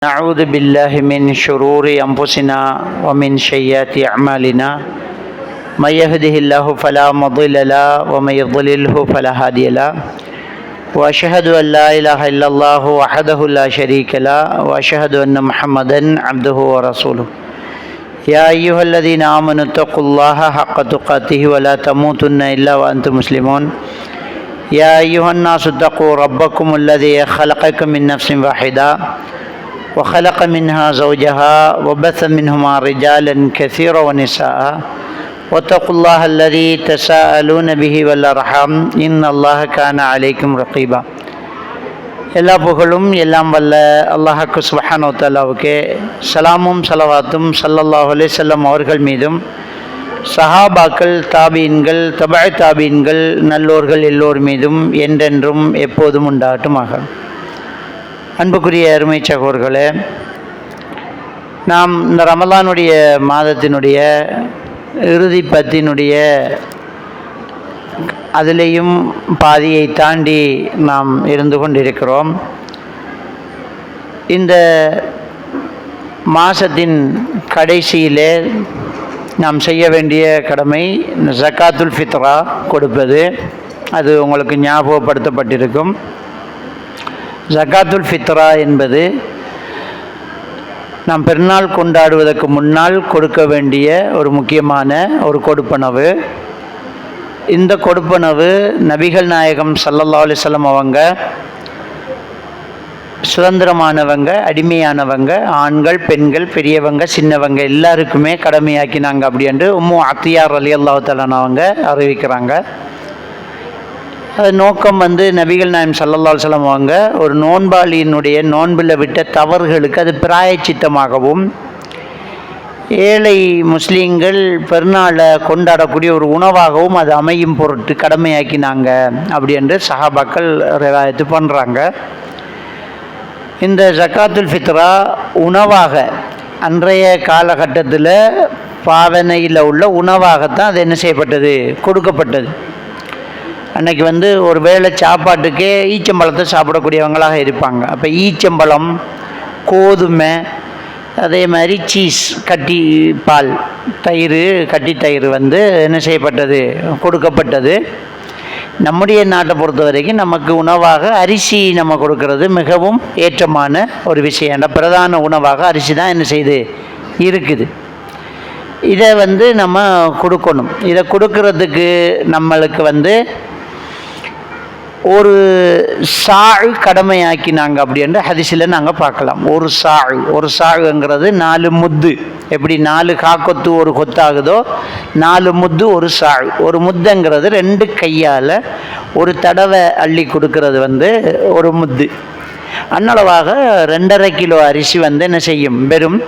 نعوذ بالله من شرور أنفسنا ومن سيئات أعمالنا من يهده الله فلا مضل له ومن يضلله فلا هادي له وأشهد أن لا إله إلا الله وحده لا شريك له وأشهد أن محمدا عبده ورسوله يا أيها الذين آمنوا اتقوا الله حق تقاته ولا تموتن إلا وأنتم مسلمون يا أيها الناس اتقوا ربكم الذي خلقكم من نفس واحدة وخلق منها زوجها وبث منهما رجالا كثيرا ونساء واتقوا الله الذي تساءلون به والأرحام إن الله كان عليكم رقيبا எல்லா புகழும் எல்லாம் வல்ல அல்லாஹ்வுக்கு சுப்ஹானஹு வ தஆலாவுக்கு சலாமும் ஸலவாத்தும் ஸல்லல்லாஹு அலைஹி வஸல்லம் அவர்கள் மீதும் சஹாபாக்கள் தாபீன்கள் தபஅ தாபீன்கள் நல்லோர்கள் எல்லோர் மீதும் என்றென்றும் எப்போதும் உண்டாகட்டுமாக. அன்புக்குரிய அருமை சகோதரர்களே, நாம் இந்த ரமலானுடைய மாதத்தினுடைய இறுதி பத்தினுடைய அதிலேயும் பாதியை தாண்டி நாம் இருந்து கொண்டிருக்கிறோம். இந்த மாதத்தின் கடைசியிலே நாம் செய்ய வேண்டிய கடமை ஜக்காத்துல் ஃபித்ரா கொடுப்பது. அது உங்களுக்கு ஞாபகப்படுத்தப்பட்டிருக்கும். ஜக்காத்துல் ஃபித்ரா என்பது நாம் பெருநாள் கொண்டாடுவதற்கு முன்னால் கொடுக்க வேண்டிய ஒரு முக்கியமான ஒரு கொடுப்பனவு. இந்த கொடுப்பனவு நபிகள் நாயகம் ஸல்லல்லாஹு அலைஹி வஸல்லம் அவங்க சுதந்திரமானவங்க, அடிமையானவங்க, ஆண்கள், பெண்கள், பெரியவங்க, சின்னவங்க எல்லாருக்குமே கடமையாக்கினாங்க அப்படின்ட்டு உம்மு அத்தியா ரலியல்லாஹு தஆலா அவங்க அறிவிக்கிறாங்க. அது நோக்கம் நபிகள் நாயகம் ஸல்லல்லாஹு அலைஹி வஸல்லம் அவங்க ஒரு நோன்பாளியினுடைய நோன்பில் விட்ட தவறுகளுக்கு அது பிராயச்சித்தமாகவும், ஏழை முஸ்லீம்கள் பெருநாளை கொண்டாடக்கூடிய ஒரு உணவாகவும் அது அமையும் பொருட்டு கடமையாக்கினாங்க அப்படி என்று சஹாபாக்கள் ரிவாயத்து பண்ணுறாங்க. இந்த ஜக்காத்துல் ஃபித்ரா உணவாக அன்றைய காலகட்டத்தில் பாவனையில் உள்ள உணவாகத்தான் அது என்ன செய்யப்பட்டது, கொடுக்கப்பட்டது. அன்றைக்கி ஒரு வேளை சாப்பாட்டுக்கே ஈச்சம்பழத்தை சாப்பிடக்கூடியவங்களாக இருப்பாங்க. அப்போ ஈச்சம்பழம், கோதுமை, அதே மாதிரி சீஸ், கட்டி பால், தயிர், கட்டி தயிர் என்ன செய்யப்பட்டது, கொடுக்கப்பட்டது. நம்முடைய நாட்டை பொறுத்த வரைக்கும் நமக்கு உணவாக அரிசி நம்ம கொடுக்கறது மிகவும் ஏற்றமான ஒரு விஷயம். பிரதான உணவாக அரிசி தான் என்ன செய்யுது இருக்குது. இதை நம்ம கொடுக்கணும். இதை கொடுக்கறதுக்கு நம்மளுக்கு ஒரு சாழ் கடமையாக்கினாங்க அப்படின்ற ஹதீஸில் நாங்கள் பார்க்கலாம். ஒரு சாழுங்கிறது 4 முத்து. எப்படி 4 காக்கொத்து ஒரு கொத்தாகுதோ 4 முத்து ஒரு சாழ். ஒரு முத்துங்கிறது 2 கையால் ஒரு தடவை அள்ளி கொடுக்கறது ஒரு முத்து. அன்னளவாக 2.5 கிலோ அரிசி என்ன செய்யும், வெறும்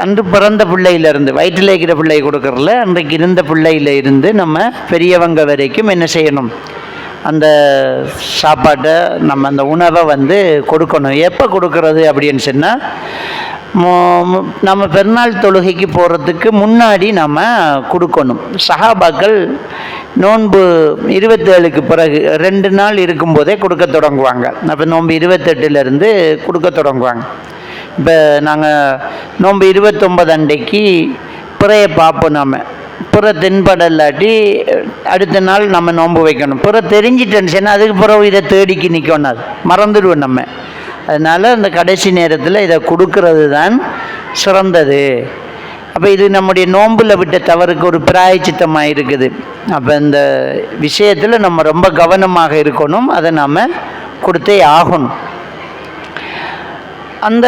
அன்று பிறந்த பிள்ளையிலேருந்து, வயிற்றில் இருக்கிற பிள்ளை கொடுக்கறதுல அன்றைக்கு இருந்த பிள்ளையில இருந்து நம்ம பெரியவங்க வரைக்கும் என்ன செய்யணும், அந்த சாப்பாட்டை நம்ம அந்த உணவை கொடுக்கணும். எப்போ கொடுக்கறது அப்படின்னு சொன்னால், நம்ம பெருநாள் தொழுகைக்கு போகிறதுக்கு முன்னாடி நம்ம கொடுக்கணும். சஹாபாக்கள் நோன்பு 27க்கு பிறகு 2 நாள் இருக்கும்போதே கொடுக்க தொடங்குவாங்க. அப்போ நோன்பு 28லேருந்து கொடுக்க தொடங்குவாங்க. இப்போ நாங்கள் நோன்பு 29 அன்றைக்கு பிறையை பார்ப்போம். நம்ம பிற தென்படலாட்டி அடுத்த நாள் நம்ம நோன்பு வைக்கணும். பிற தெரிஞ்சிட்டேன்னு சொன்னால் அதுக்கு பிறகு இதை தேடிக்கு நிற்கணும், அது மறந்துடுவோம் நம்ம. அதனால் அந்த கடைசி நேரத்தில் இதை கொடுக்கறது தான் சிறந்தது. அப்போ இது நம்முடைய நோம்பில் விட்ட தவறுக்கு ஒரு பிராயச்சித்தமாக இருக்குது. அப்போ இந்த விஷயத்தில் நம்ம ரொம்ப கவனமாக இருக்கணும். அதை நாம் கொடுத்தே ஆகணும். அந்த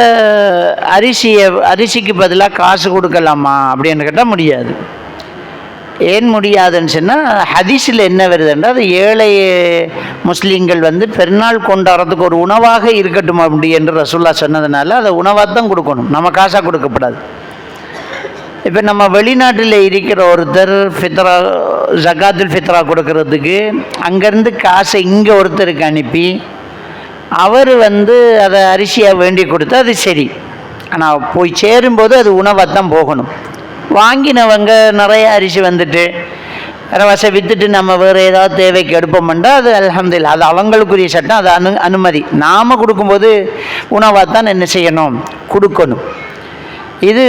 அரிசிக்கு பதிலாக காசு கொடுக்கலாமா அப்படின்னு கேட்டால் முடியாது. ஏன் முடியாதுன்னு சொன்னால், ஹதீஸில் என்ன வருதுன்றால், அது ஏழை முஸ்லீம்கள் பெருநாள் கொண்டாடுறதுக்கு ஒரு உணவாக இருக்கட்டும் அப்படி என்று ரசூலுல்லாஹ் சொன்னதுனால அதை உணவாக தான் கொடுக்கணும், நம்ம காசாக கொடுக்கப்படாது. இப்போ நம்ம வெளிநாட்டில் இருக்கிற ஒருத்தர் ஃபித்ரா ஜக்காத்துல் ஃபித்ரா கொடுக்கறதுக்கு அங்கேருந்து காசை இங்கே ஒருத்தருக்கு அனுப்பி அவர் அதை அரிசியாக வேண்டி கொடுத்தா அது சரி. ஆனால் போய் சேரும்போது அது உணவாக தான் போகணும். வாங்கினவங்க நிறைய அரிசி அரைவாசை விற்றுட்டு நம்ம வேறு ஏதாவது தேவைக்கு எடுப்போம்னா அது அல்ஹம்துலில்லாஹ், அது அவங்களுக்குரிய சட்டம், அது அனுமதி. நாம் கொடுக்கும்போது உணவாக தான் என்ன செய்யணும், கொடுக்கணும். இது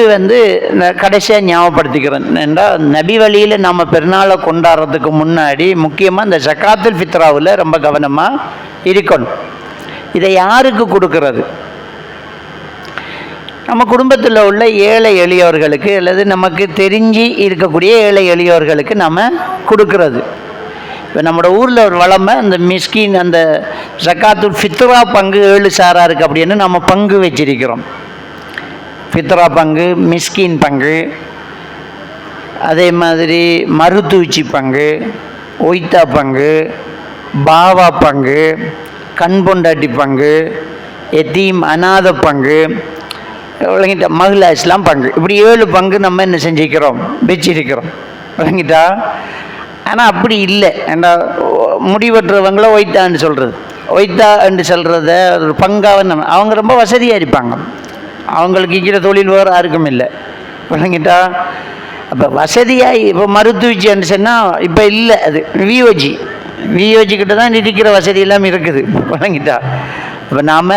கடைசியாக ஞாபகப்படுத்திக்கிறேன் என்றால், நபி வழியில் நம்ம பெருநாளை கொண்டாடுறதுக்கு முன்னாடி முக்கியமாக இந்த ஜகாத்துல் ஃபித்ராவில் ரொம்ப கவனமாக இருக்கணும். இதை யாருக்கு கொடுக்கறது? நம்ம குடும்பத்தில் உள்ள ஏழை எளியவர்களுக்கு அல்லது நமக்கு தெரிஞ்சு இருக்கக்கூடிய ஏழை எளியவர்களுக்கு நம்ம கொடுக்கறது. இப்போ நம்மளோட ஊரில் ஒரு வளமை, அந்த மிஸ்கின் அந்த ஜகாத்துல் ஃபித்ரா பங்கு 7 சாராருக்கு அப்படின்னு நம்ம பங்கு வச்சிருக்கிறோம். ஃபித்ரா பங்கு, மிஸ்கின் பங்கு, அதே மாதிரி மருத்துவச்சி பங்கு, ஒய்தா பங்கு, பாவா பங்கு, கண் பொண்டாட்டி பங்கு, எத்தீம் அநாத பங்கு, விளங்கிட்டா மகிழா இஸ்லாம் பங்கு. இப்படி 7 பங்கு நம்ம என்ன செஞ்சுக்கிறோம், வச்சிருக்கிறோம். விளங்கிட்டா? ஆனால் அப்படி இல்லை. ஏன்னா முடிவெட்டுறவங்கள ஒய்தான்னு சொல்கிறது, ஒய்தா என்று சொல்கிறத ஒரு பங்காக நம்ம, அவங்க ரொம்ப வசதியாக இருப்பாங்க, அவங்களுக்கு இருக்கிற தொழில் வேறு யாருக்கும் இல்லை. விளங்கிட்டா? அப்போ வசதியாக இப்போ மருத்துவச்சின்னு சொன்னால் இப்போ இல்லை, அது விஓஜி கிட்ட தான் இருக்கிற வசதி எல்லாம் இருக்குது. விளங்கிட்டா? இப்போ நாம்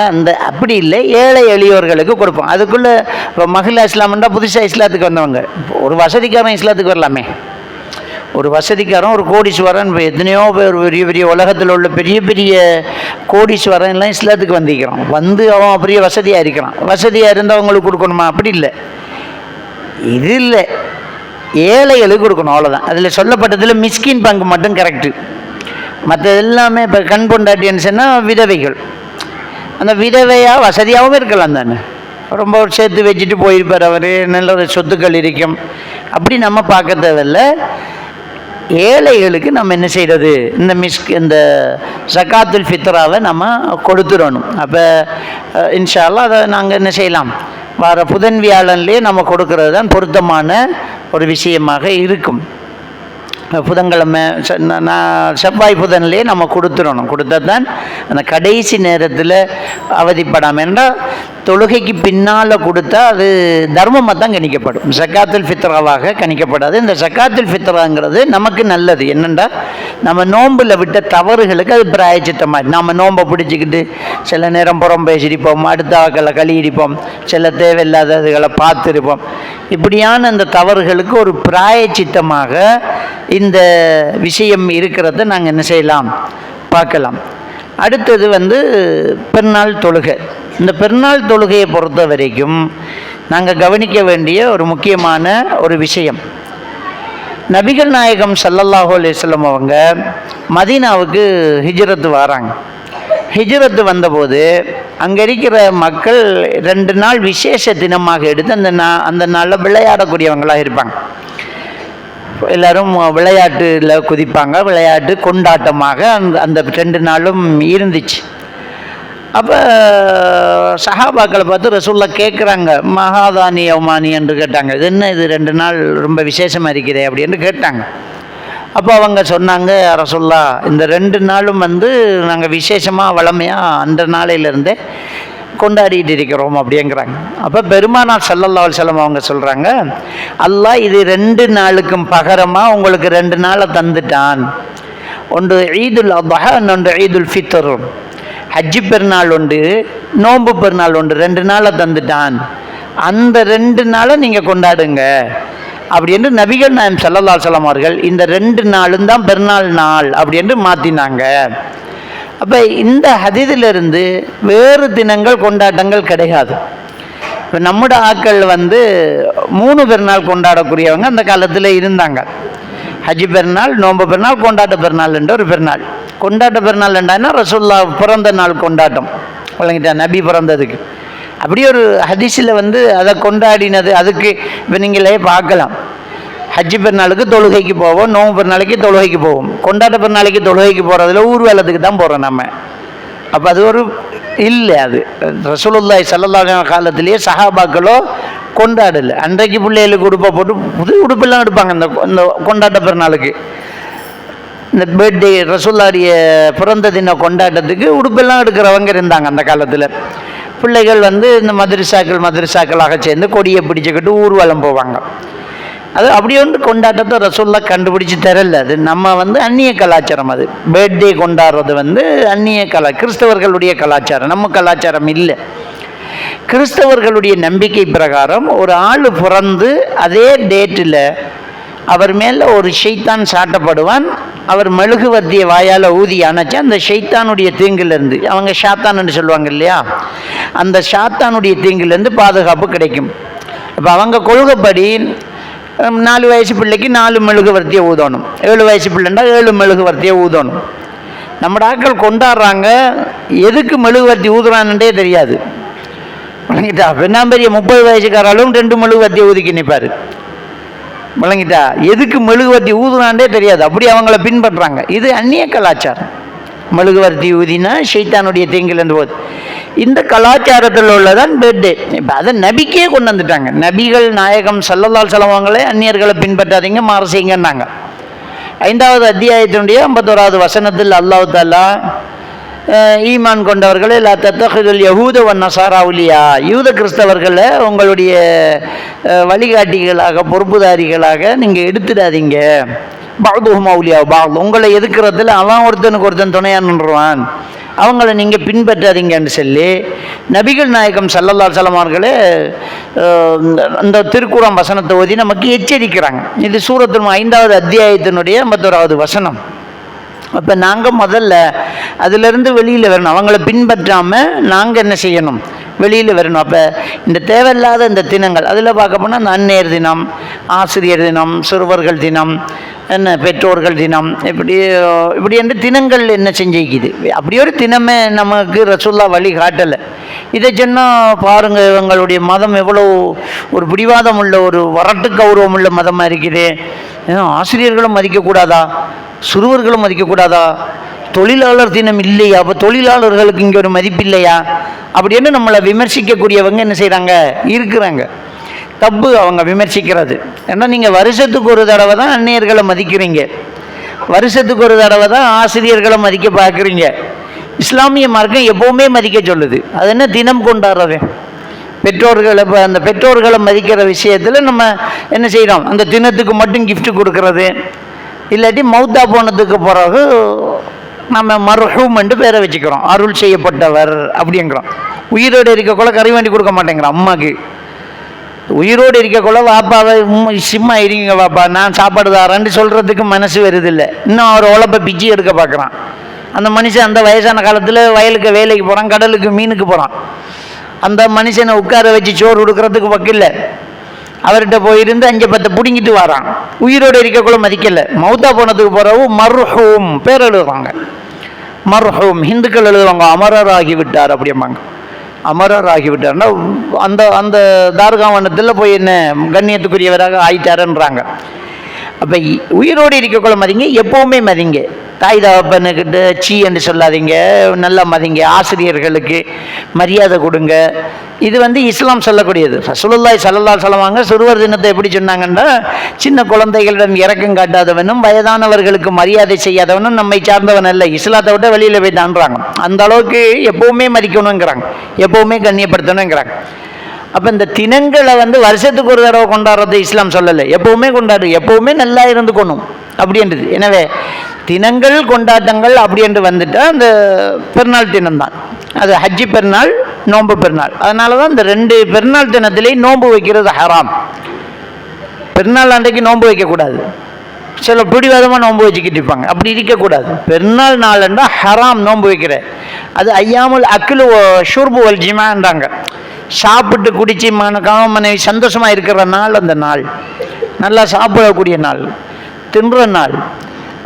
அப்படி இல்லை, ஏழை எளியோர்களுக்கு கொடுப்போம். அதுக்குள்ளே இப்போ மகிழா இஸ்லாம்ன்றா புதுசாக இஸ்லாத்துக்கு வந்தவங்க. ஒரு வசதிக்காரன் இஸ்லாத்துக்கு வரலாமே. ஒரு வசதிக்காரன், ஒரு கோடீஸ்வரன், இப்போ எத்தனையோ பேர் பெரிய பெரிய உலகத்தில் உள்ள பெரிய பெரிய கோடீஸ்வரன் எல்லாம் இஸ்லாத்துக்கு வந்திருக்கிறான். அவன் பெரிய வசதியாக இருக்கிறான். வசதியாக இருந்தவங்களுக்கு கொடுக்கணுமா? அப்படி இல்லை, இது இல்லை, ஏழைகளுக்கு கொடுக்கணும், அவ்வளோதான். அதில் சொல்லப்பட்டதில் மிஸ்கின் பங்கு மட்டும் கரெக்டு. மற்ற எல்லாமே இப்போ கண் பொண்டாட்டின்னு சொன்னால் விதவைகள். அந்த விதவையாக வசதியாகவும் இருக்கலாம் தானே, ரொம்ப சேர்த்து வச்சுட்டு போயிருப்பார் அவர், நல்ல சொத்துக்கள் இருக்கும், அப்படி நம்ம பார்க்க தேவையில்லை. ஏழைகளுக்கு நம்ம என்ன செய்கிறது, இந்த ஜகாத்துல் ஃபித்ராவை நம்ம கொடுத்துடணும். அப்போ இன்ஷா அல்லாஹ் அதை நாங்கள் என்ன செய்யலாம், வர புதன் வியாழன்லேயே நம்ம கொடுக்கறது தான் பொருத்தமான ஒரு விஷயமாக இருக்கும். புதன்கிழமை செவ்வாய் புதன்லேயே நம்ம கொடுத்துடணும். கொடுத்தா தான் அந்த கடைசி நேரத்தில் அவதிப்படாமல். என்றால் தொழுகைக்கு பின்னால் கொடுத்தா அது தர்மமாக தான் கணிக்கப்படும், ஜகாத்துல் ஃபித்ராவாக கணிக்கப்படாது. இந்த ஜகாத்துல் ஃபித்ராங்கிறது நமக்கு நல்லது. என்னென்னா நம்ம நோம்பில் விட்ட தவறுகளுக்கு அது பிராயச்சித்தமாக, நம்ம நோம்பை பிடிச்சிக்கிட்டு சில நேரம் புறம் பேசியிருப்போம், அடுத்த வாக்களை கழுவிடிப்போம், சில தேவையில்லாததுகளை பார்த்துருப்போம். இப்படியான இந்த தவறுகளுக்கு ஒரு பிராயச்சித்தமாக இந்த விஷயம் இருக்கிறத நாங்கள் என்ன செய்யலாம், பார்க்கலாம். அடுத்தது பெருநாள் தொழுகை. இந்த பெருநாள் தொழுகையை பொறுத்த வரைக்கும் நாங்கள் கவனிக்க வேண்டிய ஒரு முக்கியமான ஒரு விஷயம், நபிகள் நாயகம் ஸல்லல்லாஹு அலைஹி வஸல்லம் அவங்க மதீனாவுக்கு ஹிஜ்ரத்து வராங்க. ஹிஜ்ரத்து வந்தபோது அங்கே இருக்கிற மக்கள் 2 நாள் விசேஷ தினமாக எடுத்து அந்த நாளில் விளையாடக்கூடியவங்களாக இருப்பாங்க. எல்லோரும் விளையாட்டில் குதிப்பாங்க, விளையாட்டு கொண்டாட்டமாக அந்த 2 நாளும் இருந்துச்சு. அப்போ சஹாபாக்களை பார்த்து ரசூலுல்லாஹ் கேட்குறாங்க, மகாதானி யௌமானி என்று கேட்டாங்க. இது என்ன, இது 2 நாள் ரொம்ப விசேஷமாக இருக்கிறே அப்படின்னு கேட்டாங்க. அப்போ அவங்க சொன்னாங்க, ரசூலுல்லாஹ் இந்த 2 நாளும் நாங்கள் விசேஷமாக வளமையாக அந்த நாளையிலேருந்தே கொண்டாடிட்டு இருக்கிறோம் அப்படிங்கிறாங்க. அப்போ பெருமானார் ஸல்லல்லாஹு அலைஹி வஸல்லம் அவங்க சொல்கிறாங்க, அல்லாஹ் இது 2 நாளுக்கும் பகரமாக உங்களுக்கு 2 நாளை தந்துட்டான். ஒன்று ஈதுல் அத்ஹா, இன்னொன்று ஈதுல் ஃபித்ர். ஹஜ்ஜி பெருநாள் உண்டு, நோன்பு பெருநாள் உண்டு, 2 நாளை தந்துட்டான். அந்த 2 நாளை நீங்கள் கொண்டாடுங்க அப்படின்னு நபிகள் நாயகம் ஸல்லல்லாஹு அலைஹி வஸல்லம் அவர்கள் இந்த 2 நாளும் தான் பெருநாள் நாள் அப்படின்னு மாற்றினாங்க. அப்போ இந்த ஹதீஸிலிருந்து வேறு தினங்கள் கொண்டாட்டங்கள் கிடையாது. இப்போ நம்முடைய ஆட்கள் 3 பெருநாள் கொண்டாடக்கூடியவங்க அந்த காலத்தில் இருந்தாங்க. ஹஜ்ஜி பெருநாள், நோன்பு பெருநாள், கொண்டாட்ட பெருநாள் என்ற ஒரு பெருநாள். கொண்டாட்ட பெருநாள் என்றான்னா ரசூலுல்லாஹ் பிறந்த நாள் கொண்டாட்டம், வழங்கிட்டா நபி பிறந்ததுக்கு. அப்படி ஒரு ஹதீஸில் அதை கொண்டாடினது. அதுக்கு இப்போ நீங்களே பார்க்கலாம், ஹஜ்ஜி பெருநாளுக்கு தொழுகைக்கு போவோம், நோம்பு பெருநாளைக்கு தொழுகைக்கு போவோம். கொண்டாட்ட பெருநாளைக்கு தொழுகைக்கு போகிறதுல ஊர்வலத்துக்கு தான் போகிறோம் நம்ம. அப்போ அது ஒரு இல்லை, அது ரசூலுல்லாஹி ஸல்லல்லாஹு அலைஹி வஸல்லம் காலத்திலேயே சஹாபாக்களோ கொண்டாடலை. அன்றைக்கு பிள்ளைகளுக்கு உடுப்பை போட்டு புது உடுப்பெல்லாம் எடுப்பாங்க இந்த கொண்டாட்ட பெருநாளுக்கு. இந்த பர்த்டே ரசூலுல்லாஹுடைய பிறந்த தின கொண்டாட்டத்துக்கு உடுப்பெல்லாம் எடுக்கிறவங்க இருந்தாங்க அந்த காலத்தில். பிள்ளைகள் இந்த மதரசாக்களாக சேர்ந்து கொடியை பிடிச்சிக்கிட்டு ஊர்வலம் போவாங்க. அது அப்படி ஒன்று கொண்டாட்டத்தை ரசூல்லா கண்டுபிடிச்சி தரல. அது நம்ம அந்நிய கலாச்சாரம். அது பர்த்டே கொண்டாடுறது அந்நிய கிறிஸ்தவர்களுடைய கலாச்சாரம், நம்ம கலாச்சாரம் இல்லை. கிறிஸ்தவர்களுடைய நம்பிக்கை பிரகாரம் ஒரு ஆள் பிறந்து அதே டேட்டில் அவர் மேலே ஒரு ஷைத்தான் சாட்டப்படுவான். அவர் மெழுகுவர்த்திய வாயால் ஊதி அணைச்சா அந்த ஷைத்தானுடைய தீங்கிலிருந்து, அவங்க ஷாத்தான்னு சொல்லுவாங்க இல்லையா, அந்த ஷாத்தானுடைய தீங்கிலிருந்து பாதுகாப்பு கிடைக்கும். அப்போ அவங்க கொள்கைப்படி 4 வயசு பிள்ளைக்கு 4 மெழுகுவர்த்தியை ஊதணும், 7 வயசு பிள்ளைண்டா 7 மெழுகுவர்த்தியை ஊதணும். நம்ம ஆட்கள் கொண்டாடுறாங்க, எதுக்கு மெழுகுவர்த்தி ஊதுறான்னுட்டே தெரியாது. விளங்கிட்டா? பெரிய 30 வயசுக்காராலும் 2 மெழுகுவர்த்தியை ஊதிக்கி நிற்பார். விளங்கிட்டா? எதுக்கு மெழுகுவர்த்தி ஊதுனாண்டே தெரியாது, அப்படி அவங்கள பின்பற்றுறாங்க. இது அந்நிய கலாச்சாரம். மெழுகுவர்த்தி ஊதினா ஷைத்தானுடைய தீங்கிலிருந்து போகுது. இந்த கலாச்சாரத்தில் உள்ளதான் பர்த்டே. இப்போ அதை நபிக்கே கொண்டு வந்துட்டாங்க. நபிகள் நாயகம் ஸல்லல்லாஹு அலைஹி வஸல்லம் அவங்களே அந்நியர்களை பின்பற்றாதீங்க, மாறு செய்யுங்கன்னாங்க. 5வது அத்தியாயத்தினுடைய 51வது வசனத்தில் அல்லாஹ் தஆலா ஈமான் கொண்டவர்களே லா தத்தஹிதுல் யஹூத வன் நஸாரா அவுலியா, யூத கிறிஸ்தவர்களை உங்களுடைய வழிகாட்டிகளாக பொறுப்புதாரிகளாக நீங்கள் எடுத்துடாதீங்க. பஅதுஹும் அவுலியா பஅத், உங்களை எதுக்குறதுல அவன் ஒருத்தனுக்கு ஒருத்தன் துணையாக நின்றுவான், அவங்கள நீங்கள் பின்பற்றாதீங்கன்னு சொல்லி நபிகள் நாயகம் ஸல்லல்லாஹு அலைஹி வஸல்லம் அவர்களே அந்த திருக்குர்ஆன் வசனத்தை ஓதி நமக்கு எச்சரிக்கிறாங்க. இது சூரத்துல் 5வது அத்தியாயத்தினுடைய 51வது வசனம். அப்போ நாங்கள் முதல்ல அதிலிருந்து வெளியில் வரணும், அவங்கள பின்பற்றாமல் நாங்கள் என்ன செய்யணும், வெளியில் வரணும். அப்போ இந்த தேவையில்லாத இந்த தினங்கள் அதில் பார்க்க போனால் இந்த அன்னையர் தினம், ஆசிரியர் தினம், சிறுவர்கள் தினம், என்ன பெற்றோர்கள் தினம், இப்படி என்ற தினங்கள் என்ன செஞ்சிக்குது. அப்படி ஒரு தினமே நமக்கு ரசூல்லா வழி காட்டலை. இதை சொன்னால் பாருங்கள், இவங்களுடைய மதம் எவ்வளோ ஒரு பிடிவாதம் உள்ள, ஒரு வரட்டு கௌரவம் உள்ள மதமாக இருக்குது. ஆசிரியர்களும் மதிக்கக்கூடாதா, சிறுவர்களும் மதிக்கக்கூடாதா, தொழிலாளர் தினம் இல்லையா, அப்போ தொழிலாளர்களுக்கு இங்கே ஒரு மதிப்பு இல்லையா அப்படின்னு நம்மளை விமர்சிக்கக்கூடியவங்க என்ன செய்கிறாங்க, இருக்கிறாங்க. தப்பு அவங்க விமர்சிக்கிறது. ஏன்னா நீங்கள் வருஷத்துக்கு ஒரு தடவை தான் அந்நியர்களை மதிக்கிறீங்க, வருஷத்துக்கு ஒரு தடவை தான் ஆசிரியர்களை மதிக்க பார்க்குறீங்க. இஸ்லாமிய மார்க்கம் எப்போவுமே மதிக்க சொல்லுது. அது என்ன தினம் கொண்டாடுறது, பெற்றோர்களை. இப்போ அந்த பெற்றோர்களை மதிக்கிற விஷயத்தில் நம்ம என்ன செய்கிறோம், அந்த தினத்துக்கு மட்டும் கிஃப்ட் கொடுக்கறது, இல்லாட்டி மௌத்தா போனதுக்கு பிறகு நம்ம மர்ஹூம் என்று பேரை வச்சுக்கிறோம், அருள் செய்யப்பட்டவர் அப்படிங்கிறோம். உயிரோடு இருக்கக்குள்ள கறி வேண்டி கொடுக்க மாட்டேங்கிறோம் அம்மாவுக்கு. உயிரோடு இருக்கக்குள்ள வாப்பாவை சிம்மா இருங்க வாப்பா நான் சாப்பாடு தாரேன்னு சொல்கிறதுக்கு மனசு வருதில்லை. இன்னும் அவர் உழப்பை பிச்சு எடுக்க பார்க்குறான். அந்த மனுஷன் அந்த வயசான காலத்தில் வயலுக்கு வேலைக்கு போகிறான், கடலுக்கு மீனுக்கு போகிறான். அந்த மனுஷனை உட்கார வச்சு சோறு கொடுக்கறதுக்கு வக்கில்லை. அவர்கிட்ட போயிருந்து 5-10 பிடுங்கிட்டு வரான். உயிரோடு இருக்கக்குள்ள மதிக்கலை. மௌத்தா போனதுக்கு பிறகு மர்ஹூம் பேர் எழுதுவாங்க. மர்ஹூம் ஹிந்துக்கள் எழுதுவாங்க, அமரர் ஆகிவிட்டார் அப்படிம்பாங்க. அமரர் ஆகிவிட்டார்னா அந்த அந்த தார்காவனத்தில் போய் என்ன கண்ணியத்துக்குரியவராக ஆயிட்டாருன்றாங்க. அப்போ உயிரோடு இருக்கக்குள்ள மதிங்க, எப்போவுமே மதிங்க. தாய் தகப்பனுக்கிட்ட சீ என்று சொல்லாதீங்க, நல்லா மதிங்க. ஆசிரியர்களுக்கு மரியாதை கொடுங்க. இது இஸ்லாம் சொல்லக்கூடியது. ரசூலுல்லாஹி ஸல்லல்லாஹு அலைஹி வஸல்லம் சிறுவர் தினத்தை எப்படி சொன்னாங்கன்னா, சின்ன குழந்தைகளிடம் இரக்கம் காட்டாதவனும் வயதானவர்களுக்கு மரியாதை செய்யாதவனும் நம்மை சார்ந்தவன் அல்ல, இஸ்லாத்தை விட்டு வெளியில் போய் தாண்டுறாங்க. அந்த அளவுக்கு எப்போவுமே மதிக்கணுங்கிறாங்க, எப்போவுமே கண்ணியப்படுத்தணுங்கிறாங்க. அப்போ இந்த தினங்களை வருஷத்துக்கு ஒரு தடவை கொண்டாடுறது இஸ்லாம் சொல்லலை, எப்போவுமே கொண்டாடு, எப்போவுமே நல்லா இருந்துக்கணும் அப்படின்றது. எனவே தினங்கள் கொண்டாட்டங்கள் அப்படி என்று வந்துட்டால் அந்த பெருநாள் தினம்தான். அது ஹஜ்ஜி பெருநாள், நோன்பு பெருநாள். அதனால தான் இந்த 2 பெருநாள் தினத்திலேயே நோன்பு வைக்கிறது ஹராம். பெருநாள் அன்றைக்கு நோன்பு வைக்கக்கூடாது. சில பிடிவாதமாக நோன்பு வச்சுக்கிட்டு இருப்பாங்க, அப்படி இருக்கக்கூடாது. பெருநாள் நாள்ன்றா ஹராம் நோன்பு வைக்கிற. அது ஐயாமுல் அக்லு ஷுர்பு வல் ஜிமான்றாங்க. சாப்பிட்டு குடிச்சு மனைவி சந்தோஷமாக இருக்கிற நாள் அந்த நாள், நல்லா சாப்பிடக்கூடிய நாள், தின்ற நாள்.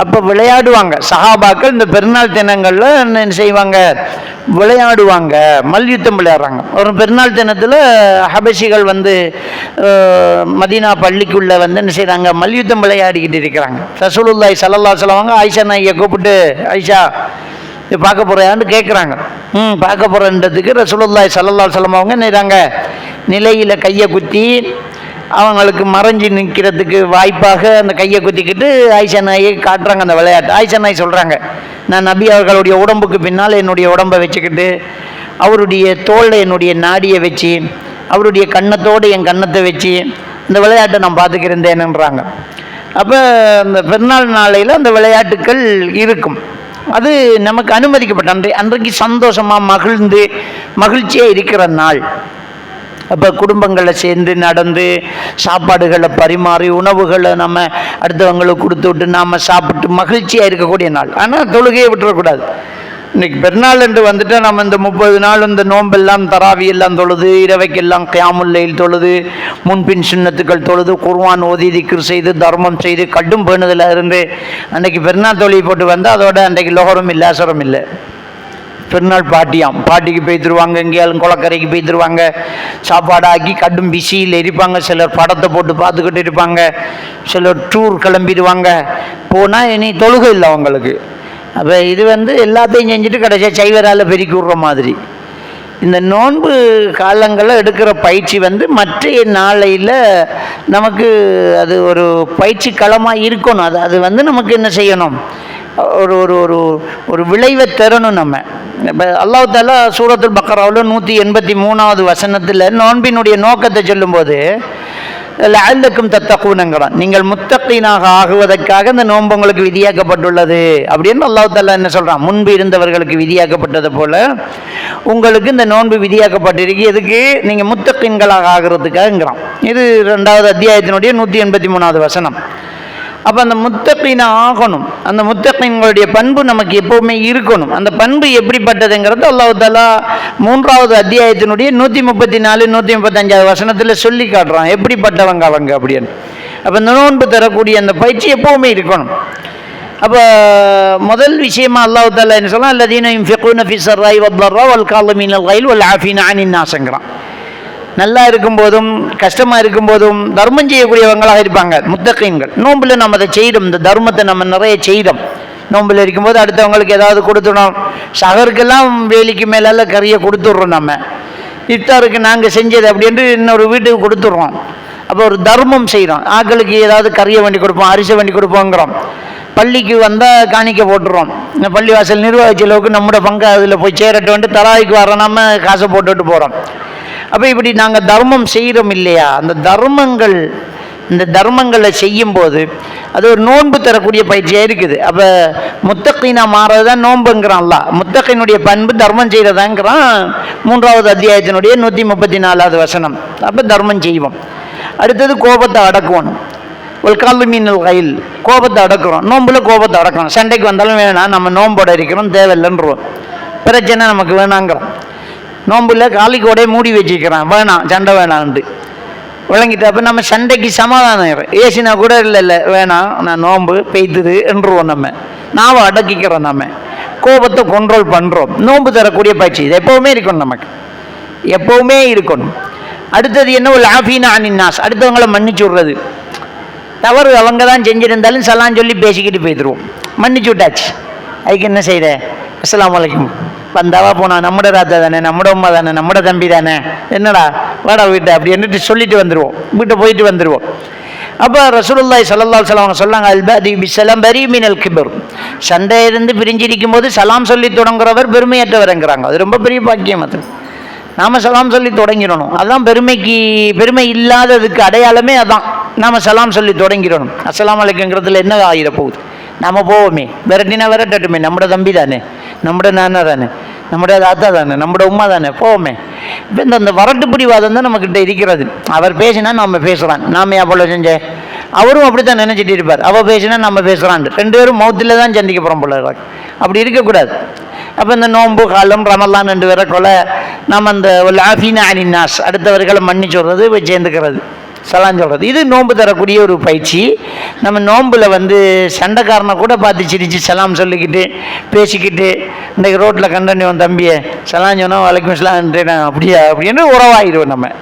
அப்போ விளையாடுவாங்க சஹாபாக்கள். இந்த பெருநாள் தினங்களில் என்ன செய்வாங்க, விளையாடுவாங்க, மல்யுத்தம் விளையாடுறாங்க. ஒரு பெருநாள் தினத்தில் ஹபஷிகள் மதீனா பள்ளிக்குள்ளே என்ன செய்கிறாங்க, மல்யுத்தம் விளையாடிக்கிட்டு இருக்கிறாங்க. ரசூலுல்லாஹி ஸல்லல்லாஹு அலைஹி வஸல்லம் ஆயிஷா நாயை கூப்பிட்டு, ஆயிஷா இது பார்க்க போகிறான்னு கேட்குறாங்க. பார்க்க போகிறன்றதுக்கு ரசூலுல்லாஹி ஸல்லல்லாஹு அலைஹி வஸல்லம் அவங்க நிறாங்க, நிலையில் கையை குத்தி அவங்களுக்கு மறைஞ்சி நிற்கிறதுக்கு வாய்ப்பாக அந்த கையை குத்திக்கிட்டு ஆயிஷா நாயை காட்டுறாங்க அந்த விளையாட்டு. ஆயிஷா நாய் சொல்கிறாங்க, நான் நபி அவர்களுடைய உடம்புக்கு பின்னால் என்னுடைய உடம்பை வச்சுக்கிட்டு, அவருடைய தோளில் என்னுடைய நாடியை வச்சு, அவருடைய கன்னத்தோடு என் கன்னத்தை வச்சு, இந்த விளையாட்டை நான் பார்த்துக்கிருந்தேன்ன்றாங்க. அப்போ அந்த பெருநாள் நாளையில் அந்த விளையாட்டுக்கள் இருக்கும். அது நமக்கு அனுமதிக்கப்பட்ட அன்றைக்கு சந்தோஷமாக மகிழ்ச்சியாக இருக்கிற நாள். அப்போ குடும்பங்களில் சேர்ந்து நடந்து சாப்பாடுகளை பரிமாறி உணவுகளை நம்ம அடுத்தவங்களுக்கு கொடுத்து விட்டு நாம் சாப்பிட்டு மகிழ்ச்சியாக இருக்கக்கூடிய நாள். ஆனால் தொழுகையை விட்டுறக்கூடாது. இன்றைக்கி பெருநாள் என்று வந்துட்டு நம்ம இந்த 30 நாள் இந்த நோம்பெல்லாம் தராவி எல்லாம் தொழுது, இரவைக்கெல்லாம் கியாமுல்லைல் தொழுது, முன்பின் சுன்னத்துக்கள் தொழுது, குர்ஆன் ஓதி திக்ர் செய்து தர்மம் செய்து கடும் பேணுதல் இருந்து அன்றைக்கி பெருநாள் தொழுகை போட்டு வந்தால் அதோட அன்றைக்கு லோகரும் இல்லை அசரம் இல்லை. பெருநாள் பாட்டிக்கு போய்த்துருவாங்க, எங்கேயாலும் குளக்கரைக்கு போய்த்துருவாங்க, சாப்பாடாக்கி கடும் பிஸியில் இருப்பாங்க. சிலர் படத்தை போட்டு பார்த்துக்கிட்டு இருப்பாங்க, சிலர் டூர் கிளம்பிடுவாங்க. போனால் இனி தொழுகை இல்லை அவங்களுக்கு. அப்போ இது எல்லாத்தையும் செஞ்சுட்டு கடைசியாக சைவரால் பெருக்கி விடுற மாதிரி. இந்த நோன்பு காலங்களில் எடுக்கிற பயிற்சி மற்ற நாளையில் நமக்கு அது ஒரு பயிற்சி களமாக இருக்கணும். அது நமக்கு என்ன செய்யணும், ஒரு ஒரு ஒரு ஒரு விளைவை தரணும். நம்ம இப்போ அல்லாஹ் தஆலா சூரத்துல் பக்ராவில் 183வது வசனத்தில் நோன்பினுடைய நோக்கத்தை சொல்லும்போது லஅல்லக்கும் தத்தகூனங்கிறான். நீங்கள் முத்தகீனாக ஆகுவதற்காக இந்த நோன்பு உங்களுக்கு விதியாக்கப்பட்டுள்ளது அப்படின்னு அல்லாஹ் தஆலா என்ன சொல்கிறான். முன்பு இருந்தவர்களுக்கு விதியாக்கப்பட்டது போல உங்களுக்கு இந்த நோன்பு விதியாக்கப்பட்டிருக்கு. எதுக்கு? நீங்கள் முத்தகீன்களாக ஆகிறதுக்காகங்கிறான். இது 2வது அத்தியாயத்தினுடைய 183வது வசனம். அப்போ அந்த முத்தகீனா ஆகணும். அந்த முத்தகீன்களுடைய பண்பு நமக்கு எப்போவுமே இருக்கணும். அந்த பண்பு எப்படிப்பட்டதுங்கிறது அல்லாஹ் தஆலா 3வது அத்தியாயத்தினுடைய 134 135வது வசனத்தில் சொல்லி காட்டுறான் எப்படிப்பட்டவங்க அவங்க அப்படின்னு. அப்போ இந்த நோன்பு தரக்கூடிய அந்த பயிற்சி எப்போவுமே இருக்கணும். அப்போ முதல் விஷயமா அல்லாஹ் தஆலா என்ன சொல்லலாம், அல்லதீன யுன்ஃபிகூன ஃபி ஸர்ராஇ வத்-ضرّா வல்-காலிமீனல் கைல் வல்-ஆஃபீன அனின் நாஸ்ங்கிறான். நல்லா இருக்கும்போதும் கஷ்டமாக இருக்கும்போதும் தர்மம் செய்யக்கூடியவங்களாக இருப்பாங்க முத்தகீன்கள். நோம்பில் நம்ம அதை செய்கிறோம், இந்த தர்மத்தை நம்ம நிறைய செய்கிறோம். நோம்பில் இருக்கும்போது அடுத்தவங்களுக்கு ஏதாவது கொடுத்துடணும். சகருக்கெல்லாம் வேலிக்கு மேலால் கறியை கொடுத்துட்றோம். நம்ம இஃப்தாருக்கு நாங்கள் செஞ்சது அப்படின்ட்டு இன்னொரு வீட்டுக்கு கொடுத்துட்றோம். அப்போ ஒரு தர்மம் செய்கிறோம். ஆக்களுக்கு ஏதாவது கறியை வண்டி கொடுப்போம், அரிசி வண்டி கொடுப்போங்கிறோம். பள்ளிக்கு வந்தால் காணிக்க போட்டுடுறோம். இந்த பள்ளிவாசல் நிர்வாக செலவுக்கு நம்மளோட பங்கு அதில் போய் சேரட்டு வந்துட்டு தராய்க்கு வர நம்ம காசை போட்டுட்டு போகிறோம். அப்போ இப்படி நாங்கள் தர்மம் செய்கிறோம் இல்லையா, அந்த இந்த தர்மங்களை செய்யும்போது அது ஒரு நோன்பு தரக்கூடிய பயிற்சியாக இருக்குது. அப்போ முத்தகீனா மாறது தான் நோன்புங்கிறான்ல. முத்தகீனுடைய பண்பு தர்மம் செய்கிறதாங்கிறான் 3வது அத்தியாயத்தினுடைய 134வது வசனம். அப்போ தர்மம் செய்வோம். அடுத்தது கோபத்தை அடக்குவோம். ஒரு காலிமீனல் கைல், கோபத்தை அடக்குறோம். நோம்பில் கோபத்தை அடக்கணும். சண்டைக்கு வந்தாலும் வேணாம், நம்ம நோம்போட இருக்கிறோம், தேவையில்லைன்றோம். பிரச்சனை நமக்கு வேணாங்கிறோம். நோம்பில் காலிக்கோடைய மூடி வச்சுக்கிறான், வேணாம் சண்டை வேணான்ட்டு விளங்கிட்டு. அப்போ நம்ம சண்டைக்கு சமாதானம் ஏசினா கூட இல்லை வேணாம் நான் நோன்பு பெய்த்துது என்றுவோம். நம்ம நாவை அடக்கிக்கிறோம், நம்ம கோபத்தை கண்ட்ரோல் பண்ணுறோம். நோன்பு தரக்கூடிய பயிற்சி இது எப்போவுமே இருக்கணும், நமக்கு எப்போவுமே இருக்கணும். அடுத்தது என்ன, ஒரு ஆஃபீனா அனின் நாஸ், அடுத்தவங்களை மன்னிச்சு விட்றது. தவறு அவங்க தான் செஞ்சுருந்தாலும் சலான் சொல்லி பேசிக்கிட்டு போய்த்துருவோம். மன்னிச்சு விட்டாச்சு, அதுக்கு என்ன செய்கிற, அஸ்ஸலாமு அலைக்கும், வந்தாவா போனா நம்மட ராத்தா தானே, நம்மட உமா தானே, நம்மட தம்பி தானே, என்னடா வாடா வீட்டை அப்படி என்னட்டு சொல்லிட்டு வந்துடுவோம், வீட்டை போயிட்டு வந்துடுவோம். அப்போ ரசூலுல்லாஹி ஸல்லல்லாஹு அலைஹி வஸல்லம் சொன்னாங்க, அல்பாதி பிஸ்ஸலாம் பரி மினல் கிபர், சண்டையிலிருந்து பிரிஞ்சிருக்கும் போது சலாம் சொல்லி தொடங்குறவர் பெருமையற்றவர்ங்கிறாங்க. அது ரொம்ப பெரிய பாக்கியம். அது நாம் சலாம் சொல்லி தொடங்கிடணும். அதுதான் பெருமை இல்லாததுக்கு அடையாளமே அதான். நாம் சலாம் சொல்லி தொடங்கிடணும். அஸ்ஸலாமு அலைக்கும்ங்கிறதுல என்ன ஆகிட போகுது, நம்ம போவோமே, விரட்டினா விரட்டட்டுமே, நம்மட தம்பி தானே, நம்மட நானா தானே, நம்மட தாத்தா தானே, நம்மட உமா தானே, போவோமே. இப்போ இந்த வரட்டு பிடிவாதம் தான் நம்மக்கிட்ட இருக்கிறது. அவர் பேசினா நம்ம பேசுகிறான், நாம அவ்வளோ செஞ்சேன், அவரும் அப்படி தான் நினச்சிட்டு இருப்பார். அவள் பேசினா நம்ம பேசுகிறான், 2 பேரும் மௌத்தில் தான் சந்திக்க போகிறோம் போல. அப்படி இருக்கக்கூடாது. அப்போ இந்த நோன்பு காலம் ரமலான் 2 பேரை கொலை நம்ம அந்த ஆஃபீனா அனின் நாஸ், அடுத்தவர்களை மன்னிச்சு சொல்கிறது, போய் சேர்ந்துக்கிறது, சலான் சொல்கிறது, இது நோன்பு தரக்கூடிய ஒரு பயிற்சி. நம்ம நோம்பில் சண்டைக்காரனை கூட பார்த்து சிரித்து சலாம் சொல்லிக்கிட்டு பேசிக்கிட்டு, இன்றைக்கு ரோட்டில் கண்டனியோம் தம்பியை சலான் சொன்னோம், வலைக்கும் சலான்ட்டு அப்படியா அப்படின்னு உறவாயிடுவோம் நம்ம.